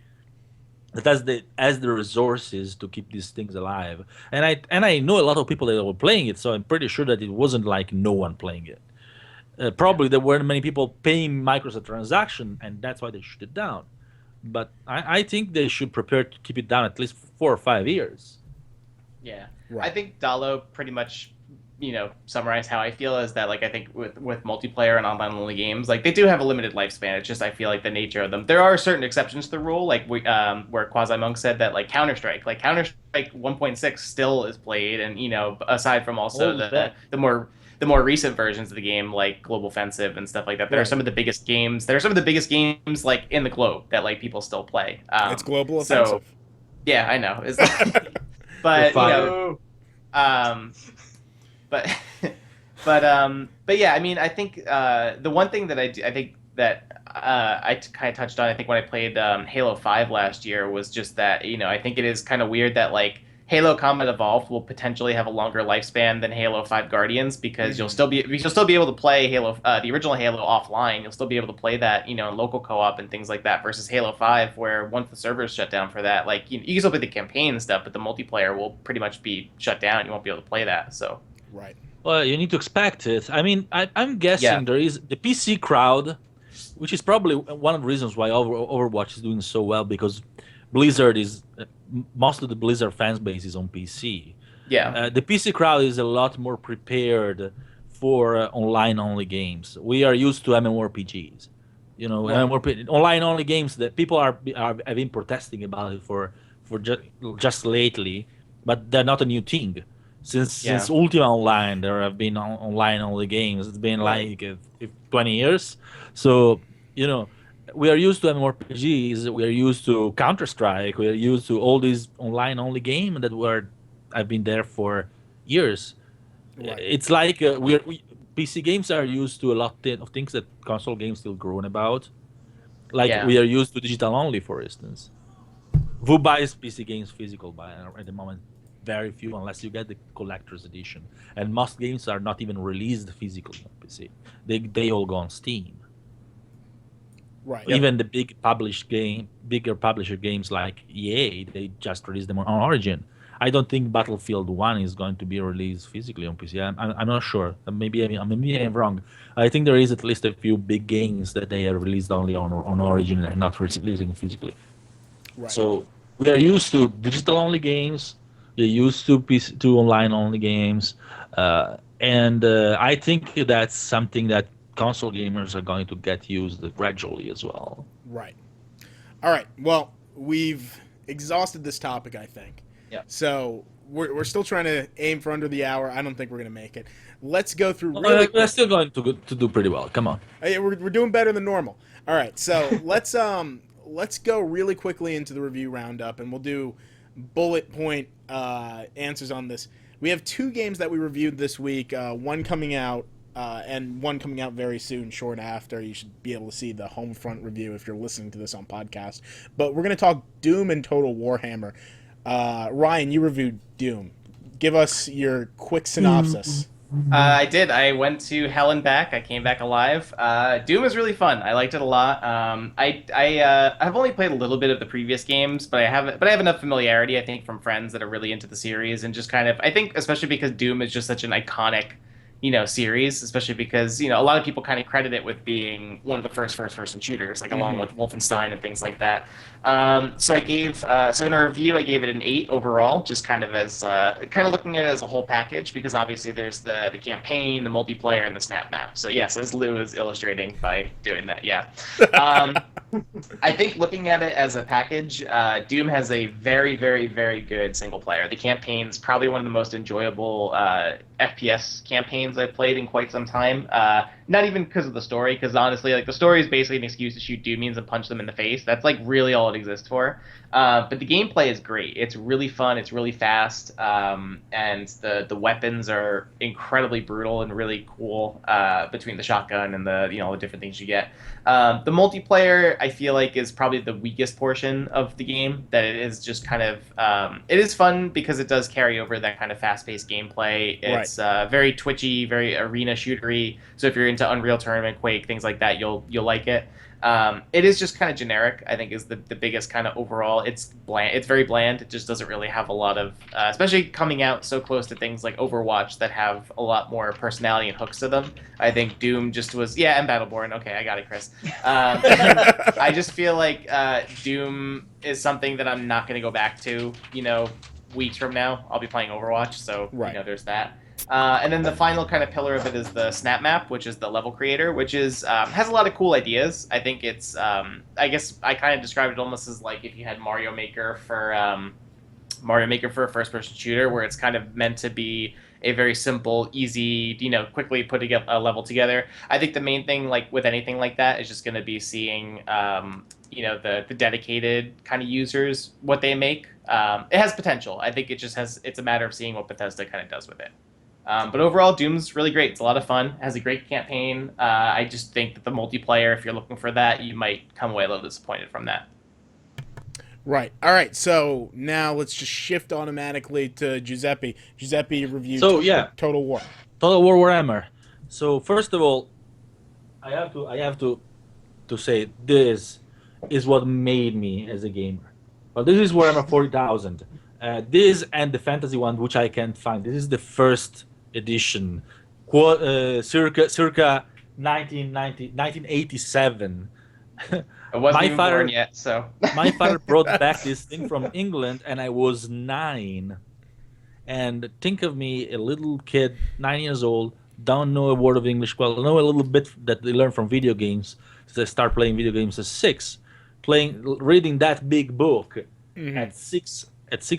that has the resources to keep these things alive. And I know a lot of people that were playing it, so I'm pretty sure that it wasn't like no one playing it. Probably there weren't many people paying Microsoft transaction, and that's why they shut it down. But I think they should prepare to keep it down at least 4 or 5 years. Yeah, Right. I think Dalo pretty much, summarized how I feel is that like I think with multiplayer and online only games, like they do have a limited lifespan. It's just I feel like the nature of them. There are certain exceptions to the rule, like where Quasi Monk said that like Counter-Strike 1.6 still is played, and aside from also the more recent versions of the game, like Global Offensive and stuff like that, that are some of the biggest games. There are some of the biggest games like in the globe that like people still play. It's Global Offensive. Yeah, I know. But but yeah, I mean, I think the one thing that I think that I kind of touched on, I think when I played Halo 5 last year, was just that I think it is kind of weird that like Halo Combat Evolved will potentially have a longer lifespan than Halo 5 Guardians, because you'll still be able to play the original Halo offline. You'll still be able to play that in local co-op and things like that, versus Halo 5, where once the servers shut down for that, like you can still play the campaign and stuff, but the multiplayer will pretty much be shut down. You won't be able to play that. So Right. Well, you need to expect it. I mean, I'm guessing there is the PC crowd, which is probably one of the reasons why Overwatch is doing so well, because Blizzard is most of the Blizzard fans base is on PC. Yeah. The PC crowd is a lot more prepared for online-only games. We are used to MMORPGs, online-only games that people have been protesting about it for just lately, but they're not a new thing. Since Ultima Online, there have been online-only games. It's been like 20 years. So, we are used to MMORPGs. We are used to Counter-Strike. We are used to all these online-only games that have been there for years. Right. It's like PC games are used to a lot of things that console games still groan about. Like Yeah. we are used to digital only, for instance. Who buys PC games physical at the moment? Very few, unless you get the collector's edition. And most games are not even released physically on PC. They all go on Steam. Right. Even the bigger publisher games like EA, they just released them on Origin. I don't think Battlefield 1 is going to be released physically on PC. I'm not sure. Maybe I'm wrong. I think there is at least a few big games that they have released only on Origin and not releasing physically. Right. So we are used to digital-only games. We're used to online-only games. And I think that's something that console gamers are going to get used to gradually as well. Right. All right. Well, we've exhausted this topic, I think. Yeah. So we're still trying to aim for under the hour. I don't think we're going to make it. Let's go through We're still going to do pretty well. Come on. We're doing better than normal. All right. So let's go really quickly into the review roundup, and we'll do bullet point answers on this. We have 2 games that we reviewed this week. One coming out. And one coming out very soon, short after. You should be able to see the home front review if you're listening to this on podcast. But we're going to talk Doom and Total Warhammer. Ryan, you reviewed Doom. Give us your quick synopsis. I did. I went to hell and back. I came back alive. Doom is really fun. I liked it a lot. I've only played a little bit of the previous games, but I have enough familiarity, I think, from friends that are really into the series, and just kind of, I think, especially because Doom is just such an iconic series, especially because, a lot of people kind of credit it with being one of the first-person shooters, like along with Wolfenstein and things like that. So in our review, I gave it an 8 overall, just kind of as, looking at it as a whole package, because obviously there's the campaign, the multiplayer, and the snap map. So yes, as Lou is illustrating by doing that, yeah. I think looking at it as a package, Doom has a very, very, very good single player. The campaign is probably one of the most enjoyable FPS campaigns I've played in quite some time. Not even because of the story, because honestly, like, the story is basically an excuse to shoot Doomies and punch them in the face. That's like really all it exists for. But the gameplay is great. It's really fun. It's really fast, and the weapons are incredibly brutal and really cool. Between the shotgun and the the different things you get. The multiplayer, I feel like, is probably the weakest portion of the game. That it is just kind of it is fun because it does carry over that kind of fast-paced gameplay. It's very twitchy, very arena shootery. So if you're into Unreal Tournament, Quake, things like that, you'll like it. It is just kind of generic, I think, is the biggest kind of overall. It's bland. It's very bland. It just doesn't really have a lot of, especially coming out so close to things like Overwatch that have a lot more personality and hooks to them. I think Doom just was, and Battleborn. Okay, I got it, Chris. I just feel like Doom is something that I'm not going to go back to, weeks from now. I'll be playing Overwatch, so, there's that. And then the final kind of pillar of it is the snap map, which is the level creator, which is has a lot of cool ideas. I think it's I guess I kind of described it almost as like if you had Mario Maker for a first-person shooter, where it's kind of meant to be a very simple, easy, quickly put a level together. I think the main thing, like with anything like that, is just going to be seeing the dedicated kind of users, what they make. It has potential. I think it's a matter of seeing what Bethesda kind of does with it. But overall, Doom's really great. It's a lot of fun. It has a great campaign. I just think that the multiplayer, if you're looking for that, you might come away a little disappointed from that. Right. All right. So now let's just shift automatically to Giuseppe. Giuseppe reviewed Total War. Total War Warhammer. So first of all, I have to say this is what made me as a gamer. Well, this is Warhammer 40,000. This and the fantasy one, which I can't find. This is the first edition, circa 1987. I wasn't even born yet, so. My father brought back this thing from England, and I was 9. And think of me, a little kid, 9 years old, don't know a word of English well, know a little bit that they learn from video games. So I start playing video games at 6, reading that big book at 6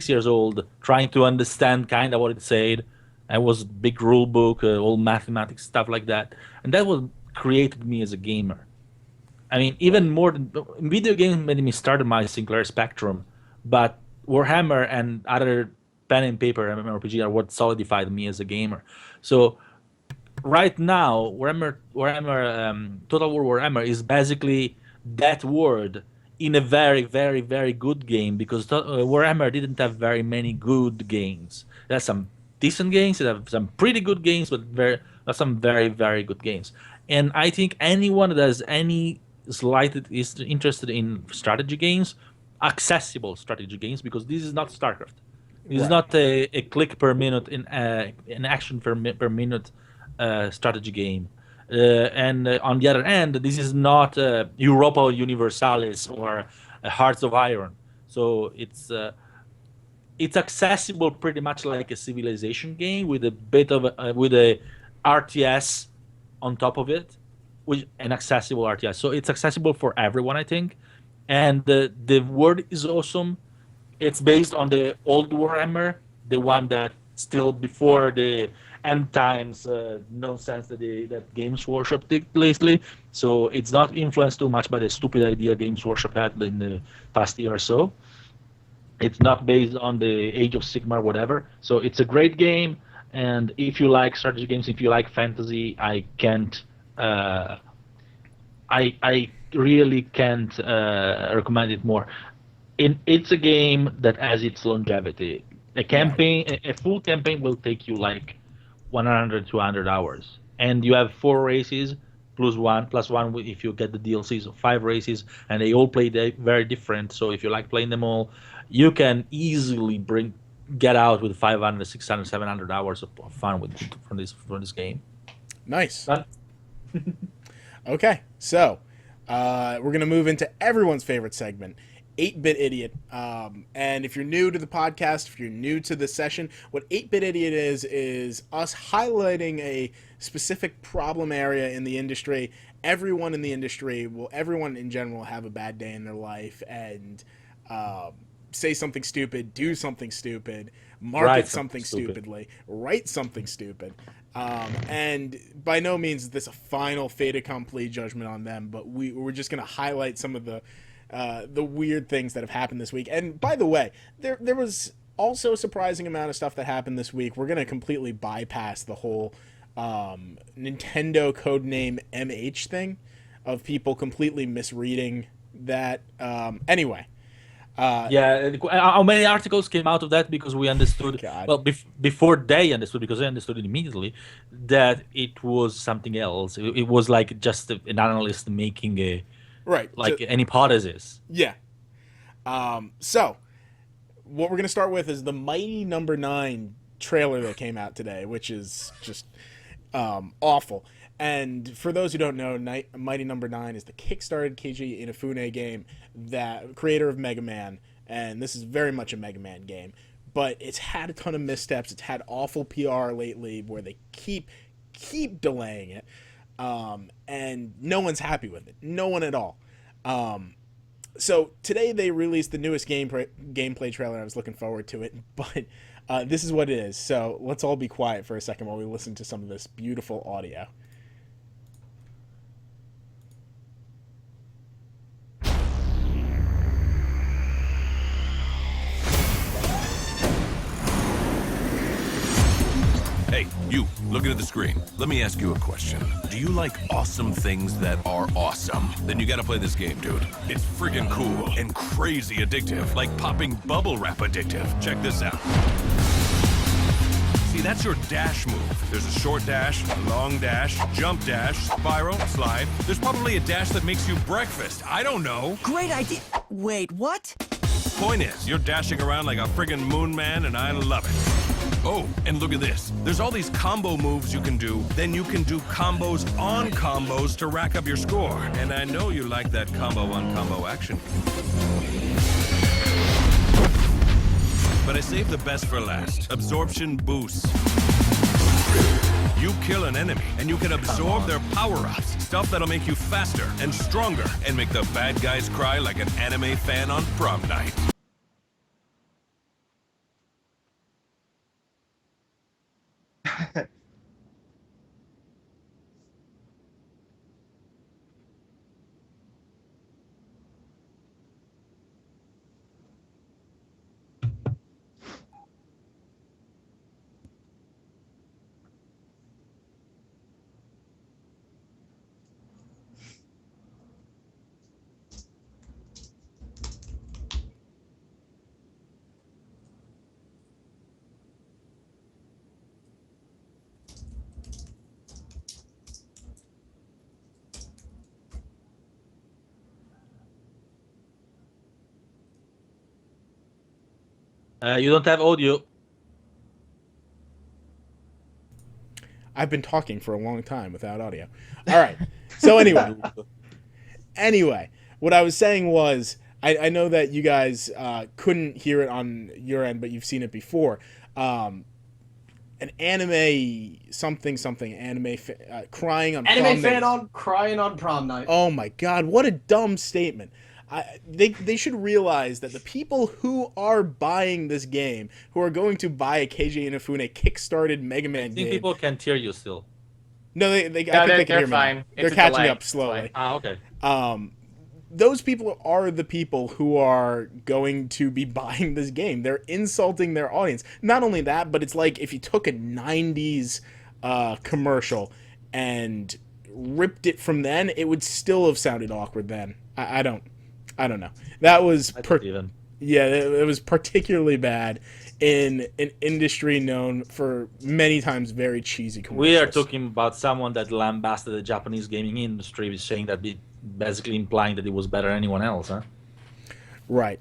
years old, trying to understand kind of what it said. I was big rule book, all mathematics, stuff like that. And that what created me as a gamer. I mean, even more than video games made me start my Sinclair Spectrum, but Warhammer and other pen and paper MMORPG are what solidified me as a gamer. So right now, Total War Warhammer is basically that word in a very, very, very good game because Warhammer didn't have very many good games. There's some decent games, there have some pretty good games, but some very, very good games. And I think anyone that has any slight is interested in strategy games, accessible strategy games, because this is not StarCraft. This is Right. not a click per minute in an action per minute strategy game. And on the other hand, this is not Europa Universalis or Hearts of Iron. So it's accessible pretty much like a civilization game with a bit of with a RTS on top of it, with an accessible RTS. So it's accessible for everyone, I think. And the word is awesome. It's based on the old Warhammer, the one that still before the end times nonsense that Games Workshop did lately. So it's not influenced too much by the stupid idea Games Workshop had in the past year or so. It's not based on the Age of Sigmar, whatever. So it's a great game. And if you like strategy games, if you like fantasy, I can't. I really can't recommend it more. It's a game that has its longevity. A full campaign will take you like 100 to 100 hours, and you have 4 races plus one if you get the DLCs, so 5 races, and they all play very different. So if you like playing them all, you can easily get out with 500, 600, 700 hours of fun from this game. Nice. Done. Okay, so we're gonna move into everyone's favorite segment, 8-Bit Idiot. And if you're new to the podcast, if you're new to the session, what 8-Bit Idiot is us highlighting a specific problem area in the industry. Everyone in the industry everyone in general have a bad day in their life and say something stupid, do something stupid, market something stupidly, write something stupid. And by no means is this a final fait accompli judgment on them, but we're just going to highlight some of the weird things that have happened this week. And by the way, there was also a surprising amount of stuff that happened this week. We're going to completely bypass the whole Nintendo codename MH thing of people completely misreading that. Anyway. How many articles came out of that because we understood God. well before they understood, because they understood it immediately, that it was something else. It was like just an analyst making an hypothesis. Yeah. So what we're gonna start with is the Mighty Number 9 trailer that came out today, which is just awful. And for those who don't know, Mighty Number 9 is the kickstarted Keiji Inafune game, that creator of Mega Man, and this is very much a Mega Man game. But it's had a ton of missteps. It's had awful PR lately, where they keep delaying it, and no one's happy with it. No one at all. So today they released the newest gameplay trailer. I was looking forward to it, but this is what it is. So let's all be quiet for a second while we listen to some of this beautiful audio. Hey, you, looking at the screen. Let me ask you a question. Do you like awesome things that are awesome? Then you gotta play this game, dude. It's friggin' cool and crazy addictive, like popping bubble wrap addictive. Check this out. See, that's your dash move. There's a short dash, long dash, jump dash, spiral, slide. There's probably a dash that makes you breakfast. I don't know. Great idea. Wait, what? Point is, you're dashing around like a friggin' moon man, and I love it. Oh, and look at this. There's all these combo moves you can do. Then you can do combos on combos to rack up your score. And I know you like that combo on combo action. But I saved the best for last. Absorption boost. You kill an enemy, and you can absorb their power-ups. Stuff that'll make you faster and stronger, and make the bad guys cry like an anime fan on prom night. You don't have audio. I've been talking for a long time without audio. All right. So anyway, what I was saying was, I know that you guys couldn't hear it on your end, but you've seen it before. An anime something anime crying on Anime prom fan night. on crying on prom night. Oh my god, what a dumb statement. They should realize that the people who are buying this game, who are going to buy a KJ Inafune kickstarted Mega Man I think game. people can hear you still. No, I think they can they're hear me. fine. They're It's a catching delay. up slowly. Okay. Those people are the people who are going to be buying this game. They're insulting their audience. Not only that, but it's like if you took a 90s commercial and ripped it from then, it would still have sounded awkward then. I don't know. That was it was particularly bad in an industry known for many times very cheesy commercials. We are talking about someone that lambasted the Japanese gaming industry, saying that basically implying that it was better than anyone else, huh? Right.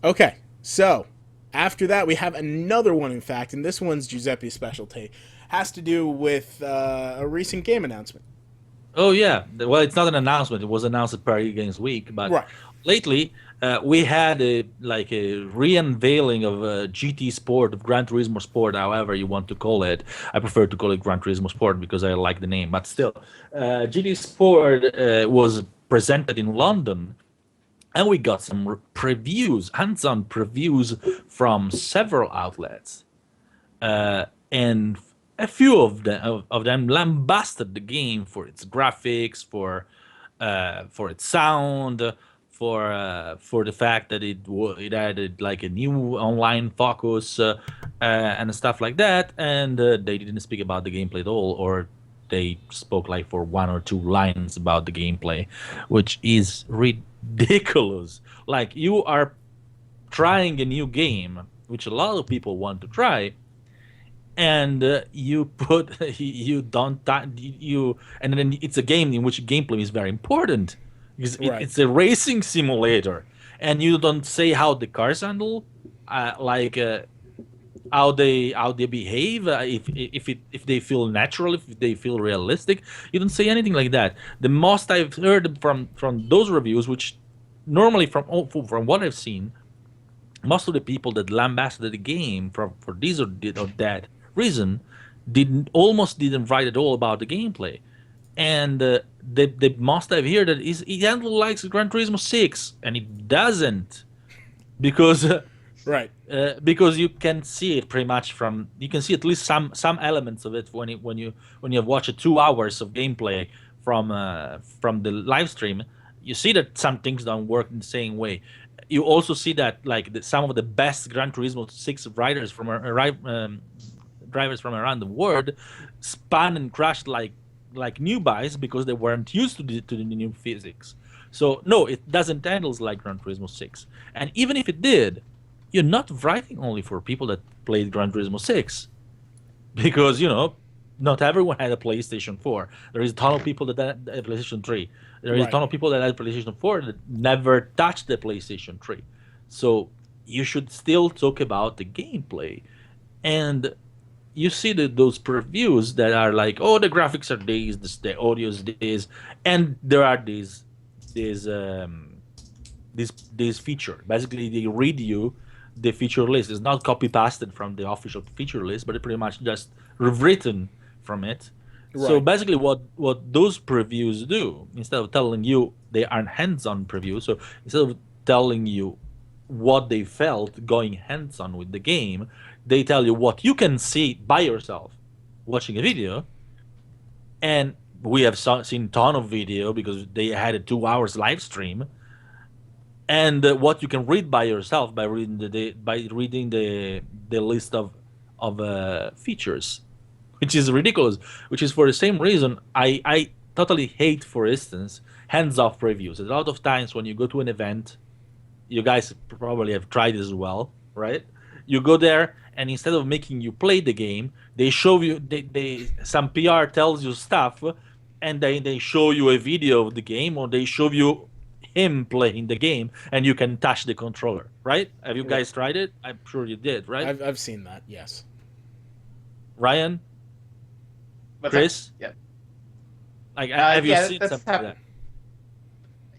Okay. So after that, we have another one, in fact, and this one's Giuseppe's specialty. Has to do with a recent game announcement. Oh yeah. Well, it's not an announcement. It was announced at Paris Games Week, but Right. lately we had a re-unveiling of GT Sport, of Gran Turismo Sport, however you want to call it. I prefer to call it Gran Turismo Sport because I like the name, but still, GT Sport was presented in London, and we got some previews, hands-on previews from several outlets, and a few of them lambasted the game for its graphics, for its sound, for the fact that it added like a new online focus and stuff like that, and they didn't speak about the gameplay at all, or they spoke like for one or two lines about the gameplay, which is ridiculous. Like, you are trying a new game, which a lot of people want to try, and and then it's a game in which gameplay is very important. Because Right. it's a racing simulator, and you don't say how the cars handle, how they behave, if they feel natural, if they feel realistic. You don't say anything like that. The most I've heard from those reviews, which normally from what I've seen, most of the people that lambasted the game for this or that reason almost didn't write at all about the gameplay. And the most I've heard that is it handles like Gran Turismo 6, and it doesn't, because Right. because you can see it pretty much you can see at least some elements of it when you have watched 2 hours of gameplay from the live stream. You see that some things don't work in the same way. You also see that some of the best Gran Turismo 6 drivers from around the world spun and crashed like newbies because they weren't used to the new physics. So no, it doesn't handle like Gran Turismo 6. And even if it did, you're not writing only for people that played Gran Turismo 6, because not everyone had a PlayStation 4. There is a ton of people that had a PlayStation 3. There is a ton of people that had PlayStation 4 that never touched the PlayStation 3. So you should still talk about the gameplay. And you see those previews that are like, oh, the graphics are the audio is this, and there are these feature. Basically, they read you the feature list. It's not copy pasted from the official feature list, but it pretty much just rewritten from it. Right. So basically, what those previews do, instead of telling you they aren't hands-on previews, so instead of telling you what they felt going hands-on with the game, they tell you what you can see by yourself watching a video. And we have seen a ton of video because they had a 2 hours live stream. And what you can read by yourself by reading the list of features, which is ridiculous. Which is for the same reason I totally hate, for instance, hands-off previews. A lot of times when you go to an event, you guys probably have tried this as well, right? You go there, and instead of making you play the game, they show you some PR tells you stuff, and they show you a video of the game, or they show you him playing the game, and you can touch the controller, right? Have you guys tried it? I'm sure you did, right? I've seen that. Yes. Ryan, What's Chris, that? like Yeah. have you Yeah, seen that's something like that?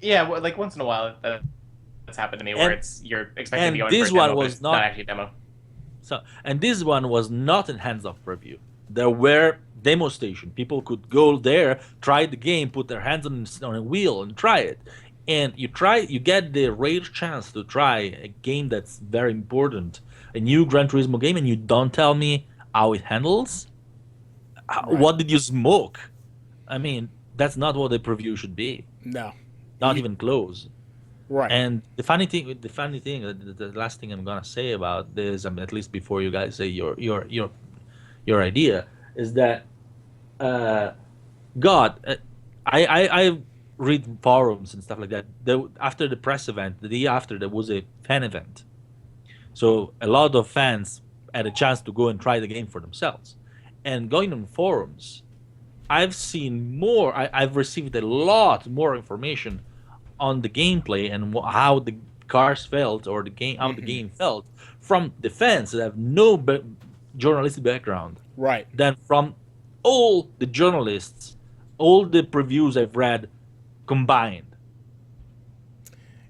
Yeah, well, like once in a while that's happened to me where you're expecting and to go in this for a demo, one but was it's not- actually a demo. So, and this one was not in hands-off preview. There were demo station. People could go there, try the game, put their hands on a wheel, and try it. And you get the rare chance to try a game that's very important, a new Gran Turismo game, and you don't tell me how it handles. What did you smoke? I mean, that's not what the preview should be. No. Not even close. Right. And the funny thing, the last thing I'm gonna say about this, at least before you guys say your idea, is that, I read forums and stuff like that. After the press event, the day after, there was a fan event, so a lot of fans had a chance to go and try the game for themselves. And going on forums, I've seen more. I've received a lot more information on the gameplay and how the cars felt, or the game, how the game felt, from the fans that have no journalistic background, Right. than from all the journalists, all the previews I've read combined.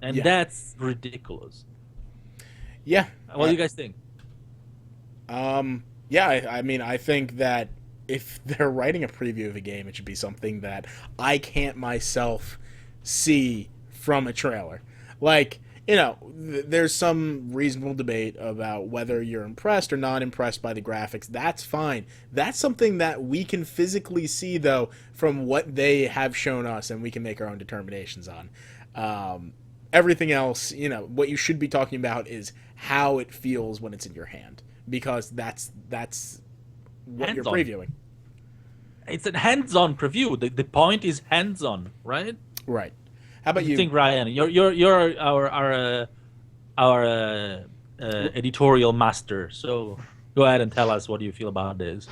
And Yeah. that's ridiculous. Yeah. What do you guys think? Yeah, I mean, I think that if they're writing a preview of a game, it should be something that I can't myself see from a trailer. Like, you know, there's some reasonable debate about whether you're impressed or not impressed by the graphics. That's fine. That's something that we can physically see, though, from what they have shown us, and we can make our own determinations on. Everything else, you know, what you should be talking about is how it feels when it's in your hand, because that's what you're Hands-on. previewing. It's a hands-on preview. The point is hands-on, right? Right. How about You you? think, Ryan? You're our editorial master. So go ahead and tell us what you feel about this.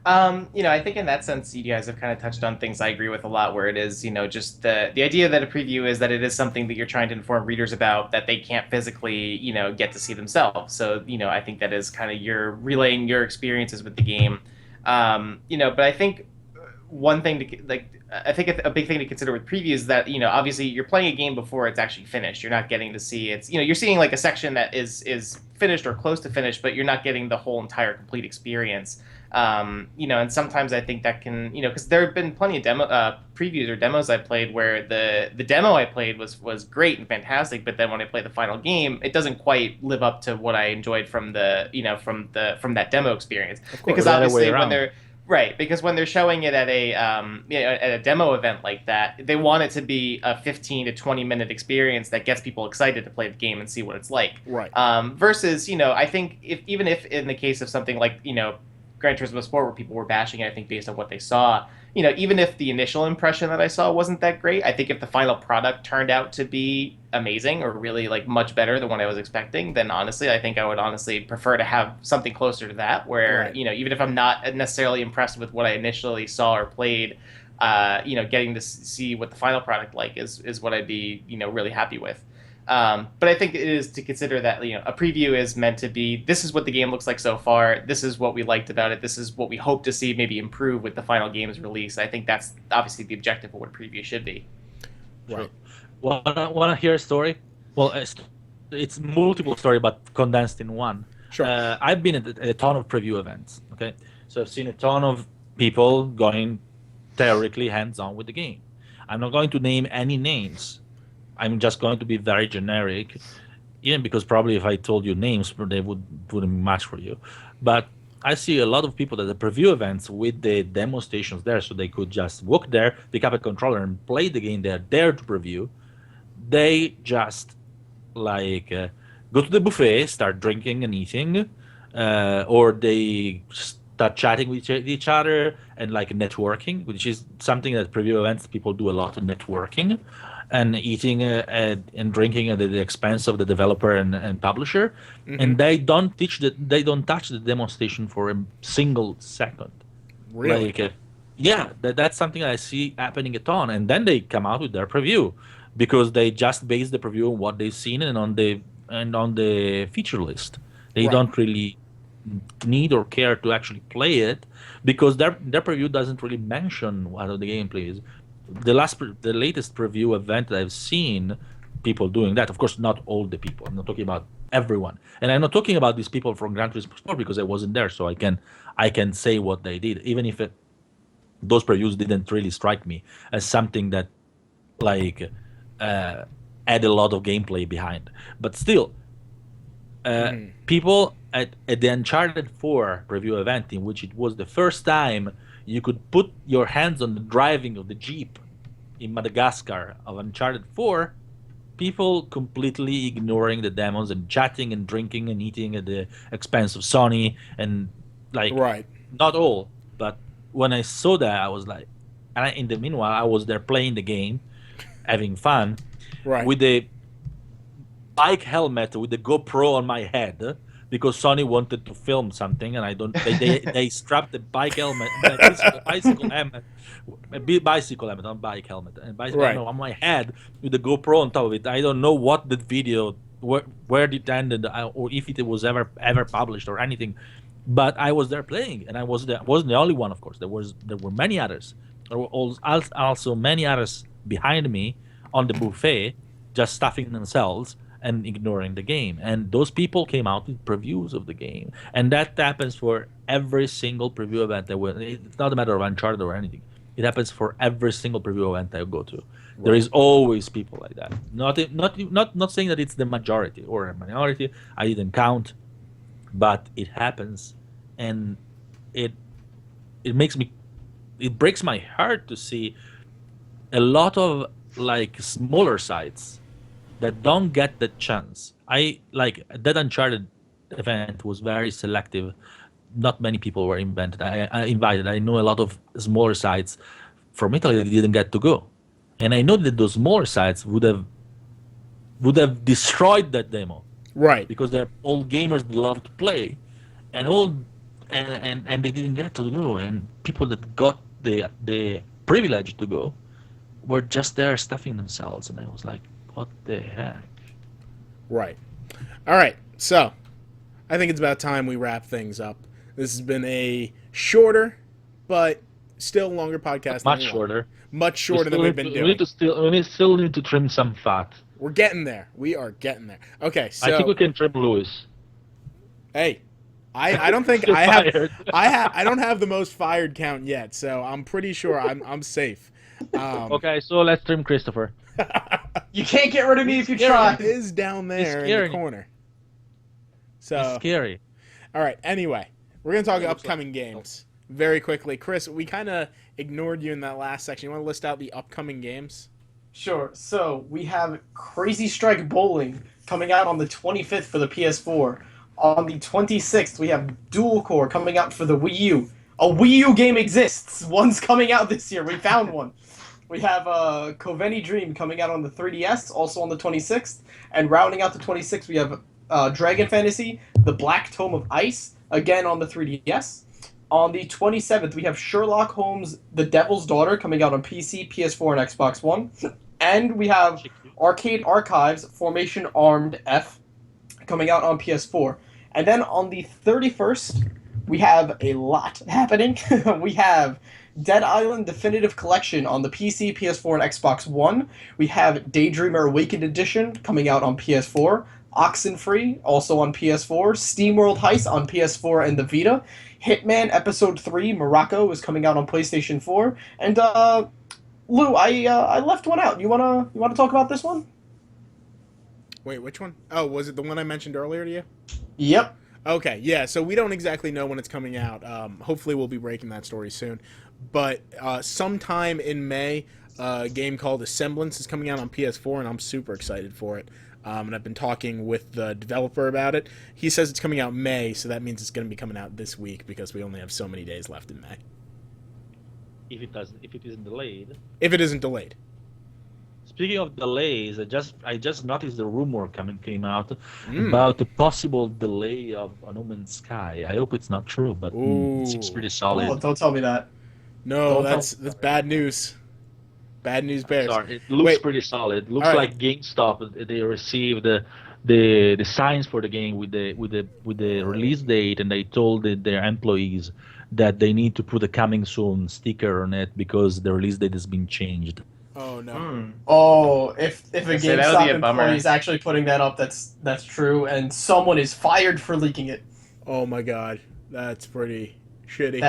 I think in that sense, you guys have kind of touched on things I agree with a lot, where it is, just the idea that a preview is that it is something that you're trying to inform readers about that they can't physically, get to see themselves. So, I think that is kind of you're relaying your experiences with the game. But I think one thing I think a big thing to consider with previews is that, obviously you're playing a game before it's actually finished. You're not getting to see you're seeing like a section that is finished or close to finished, but you're not getting the whole entire complete experience. And sometimes I think that can, because there have been plenty of previews or demos I played where the demo I played was great and fantastic, but then when I play the final game, it doesn't quite live up to what I enjoyed from from that demo experience. Because obviously when they're showing it at a demo event like that, they want it to be a 15 to 20 minute experience that gets people excited to play the game and see what it's like. Right. Versus, I think even if in the case of something like, Gran Turismo Sport, where people were bashing it, I think based on what they saw, even if the initial impression that I saw wasn't that great, I think if the final product turned out to be amazing or really like much better than what I was expecting, then honestly, I think I would prefer to have something closer to that, where, Right. Even if I'm not necessarily impressed with what I initially saw or played, getting to see what the final product is what I'd be, really happy with. But I think it is to consider that, a preview is meant to be, this is what the game looks like so far, this is what we liked about it, this is what we hope to see maybe improve with the final game's release. I think that's obviously the objective of what a preview should be. Right. Wanna hear a story? Well, it's multiple story, but condensed in one. Sure. I've been at a ton of preview events. Okay, so I've seen a ton of people going theoretically hands-on with the game. I'm not going to name any names. I'm just going to be very generic, even because probably if I told you names, they wouldn't match for you. But I see a lot of people at the preview events with the demo stations there, so they could just walk there, pick up a controller, and play the game they're there to preview. They just go to the buffet, start drinking and eating, or they start chatting with each other and networking, which is something that preview events people do a lot of networking. And eating and drinking at the expense of the developer and publisher, and they don't touch the demonstration for a single second. Really? That's something I see happening a ton. And then they come out with their preview. because they just base the preview on what they've seen and on the feature list. They don't really need or care to actually play it, because their preview doesn't really mention what the gameplay is. The latest preview event that I've seen people doing that, of course, not all the people. I'm not talking about everyone, and I'm not talking about these people from Gran Turismo Sport because I wasn't there, so I can say what they did, even if those previews didn't really strike me as something that like add a lot of gameplay behind. But still, people at the Uncharted 4 preview event, in which it was the first time you could put your hands on the driving of the Jeep in Madagascar of Uncharted 4, people completely ignoring the demos and chatting and drinking and eating at the expense of Sony, and like not all, but when I saw that, I was like, and in the meanwhile, I was there playing the game, having fun, with the bike helmet with the GoPro on my head, because Sony wanted to film something, and they strapped the bike helmet, bicycle helmet, not bike helmet, and bicycle helmet on my head with the GoPro on top of it. I don't know what the video, where it ended, or if it was ever published or anything, but I was there playing, and I wasn't the only one, of course. There were many others. There were also many others behind me on the buffet, just stuffing themselves and ignoring the game. And those people came out with previews of the game. And that happens for every single preview event it's not a matter of Uncharted or anything. It happens for every single preview event I go to. There is always people like that. Not saying that it's the majority or a minority. I didn't count, but it happens, and it breaks my heart to see a lot of like smaller sites that don't get the chance. That Uncharted event was very selective. Not many people were invited. I know a lot of smaller sites from Italy that didn't get to go, and I know that those smaller sites would have destroyed that demo, because they're all gamers that love to play, and they didn't get to go, and people that got the privilege to go were just there stuffing themselves, and I was like, what the heck? Right. All right. So, I think it's about time we wrap things up. This has been a shorter, but still longer podcast. Much shorter than we've been doing. We still need to trim some fat. We're getting there. We are getting there. Okay, so I think we can trim Lewis. Hey, I don't think I don't have the most fired count yet, so I'm pretty sure I'm safe. Okay, so let's trim Christopher. You can't get rid of me if you try. It is down there in the corner. So it's scary. All right. Anyway, we're gonna talk upcoming games very quickly. Chris, we kind of ignored you in that last section. You want to list out the upcoming games? Sure. So we have Crazy Strike Bowling coming out on the 25th for the PS4. On the 26th, we have Dual Core coming out for the Wii U. A Wii U game exists. One's coming out this year. We found one. We have Coveni Dream coming out on the 3DS, also on the 26th. And rounding out the 26th, we have Dragon Fantasy, The Black Tome of Ice, again on the 3DS. On the 27th, we have Sherlock Holmes, The Devil's Daughter coming out on PC, PS4, and Xbox One. And we have Arcade Archives, Formation Armed F, coming out on PS4. And then on the 31st, we have a lot happening. We have Dead Island Definitive Collection on the PC, PS4, and Xbox One. We have Daydreamer Awakened Edition coming out on PS4. Oxenfree, also on PS4. SteamWorld Heist on PS4 and the Vita. Hitman Episode 3 Morocco is coming out on PlayStation 4. And Lou, I left one out. You wanna talk about this one? Wait, which one? Oh, was it the one I mentioned earlier to you? Yep. Okay, yeah, so we don't exactly know when it's coming out. Hopefully we'll be breaking that story soon. But sometime in May, a game called A Semblance is coming out on PS4, and I'm super excited for it. And I've been talking with the developer about it. He says it's coming out May, so that means it's going to be coming out this week because we only have so many days left in May. If it isn't delayed. If it isn't delayed. Speaking of delays, I just noticed the rumor came out about the possible delay of No Man's Sky. I hope it's not true, but it seems pretty solid. Oh, don't tell me that. No, that's bad news. Bad news bears. Sorry, it looks Wait. pretty solid. Looks All like right. GameStop. They received the signs for the game with the release date, and they told their employees that they need to put a coming soon sticker on it because the release date has been changed. Oh no. Oh, if a So that would be GameStop a bummer. employee is actually putting that up, that's true, and someone is fired for leaking it. Oh my god. That's pretty shitty.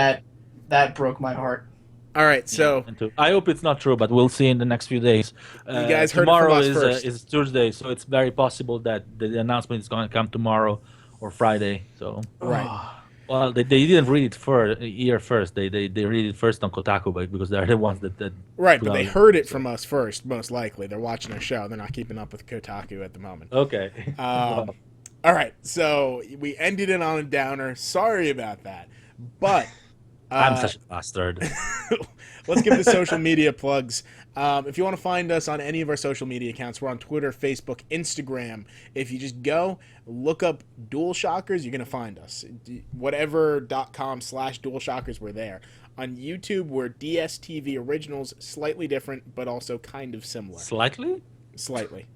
That broke my heart. All right, so I hope it's not true, but we'll see in the next few days. You guys heard it from tomorrow us is first. is Tuesday, so it's very possible that the announcement is going to come tomorrow or Friday. So right. well, they didn't read it first. They read it first on Kotaku, because they're the ones that Right, put but they out- heard it from us first, most likely. They're watching our show. They're not keeping up with Kotaku at the moment. Okay. All right, so we ended it on a downer. Sorry about that. But I'm such a bastard. let's give the social media plugs. If you want to find us on any of our social media accounts, we're on Twitter, Facebook, Instagram. If you just go, look up DualShockers, you're going to find us. Whatever.com/DualShockers, we're there. On YouTube, we're DSTV Originals, slightly different, but also kind of similar. Slightly? Slightly.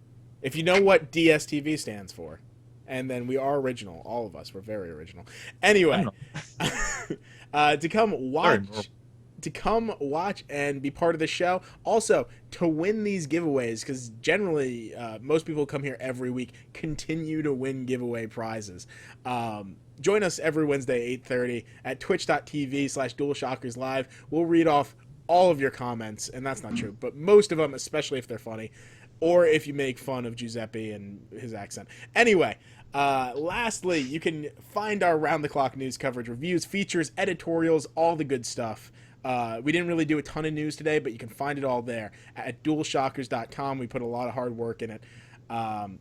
If you know what DSTV stands for. And then we are original, all of us. We're very original. Anyway, to come watch and be part of the show. Also, to win these giveaways, because generally most people come here every week, continue to win giveaway prizes. Join us every Wednesday, 8:30 at twitch.tv/DualShockersLive. We'll read off all of your comments, and that's not true, but most of them, especially if they're funny, or if you make fun of Giuseppe and his accent. Anyway, lastly, you can find our round-the-clock news coverage, reviews, features, editorials, all the good stuff. We didn't really do a ton of news today, but you can find it all there at DualShockers.com. We put a lot of hard work in it.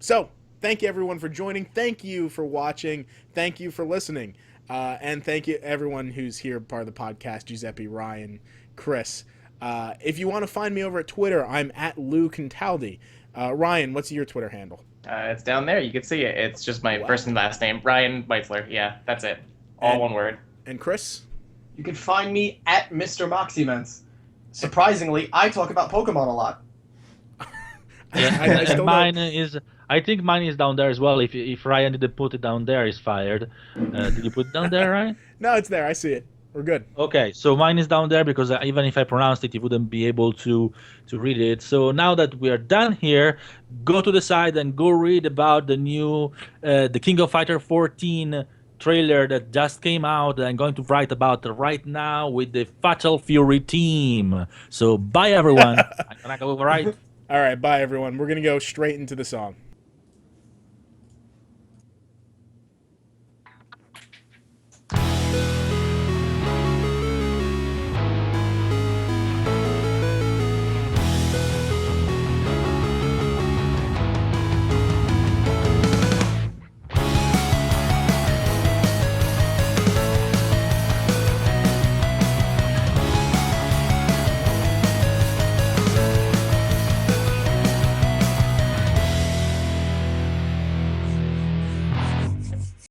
So, thank you, everyone, for joining. Thank you for watching. Thank you for listening. And thank you, everyone who's here, part of the podcast, Giuseppe, Ryan, Chris. If you want to find me over at Twitter, I'm at Lou Contaldi. Ryan, what's your Twitter handle? It's down there. You can see it. It's just my first and last name, Ryan Weitzler. Yeah, that's it. All one word. And Chris? You can find me at Mr. Moxyments. Surprisingly, I talk about Pokemon a lot. I still don't- Mine is. I think mine is down there as well. If Ryan didn't put it down there, he's fired. Did you put it down there, Ryan? No, it's there. I see it. We're good. Okay, so mine is down there because even if I pronounced it, you wouldn't be able to read it. So now that we are done here, go to the site and go read about the new the King of Fighter 14 trailer that just came out. I'm going to write about it right now with the Fatal Fury team. So bye, everyone. I'm gonna go right. All right, bye, everyone. We're going to go straight into the song.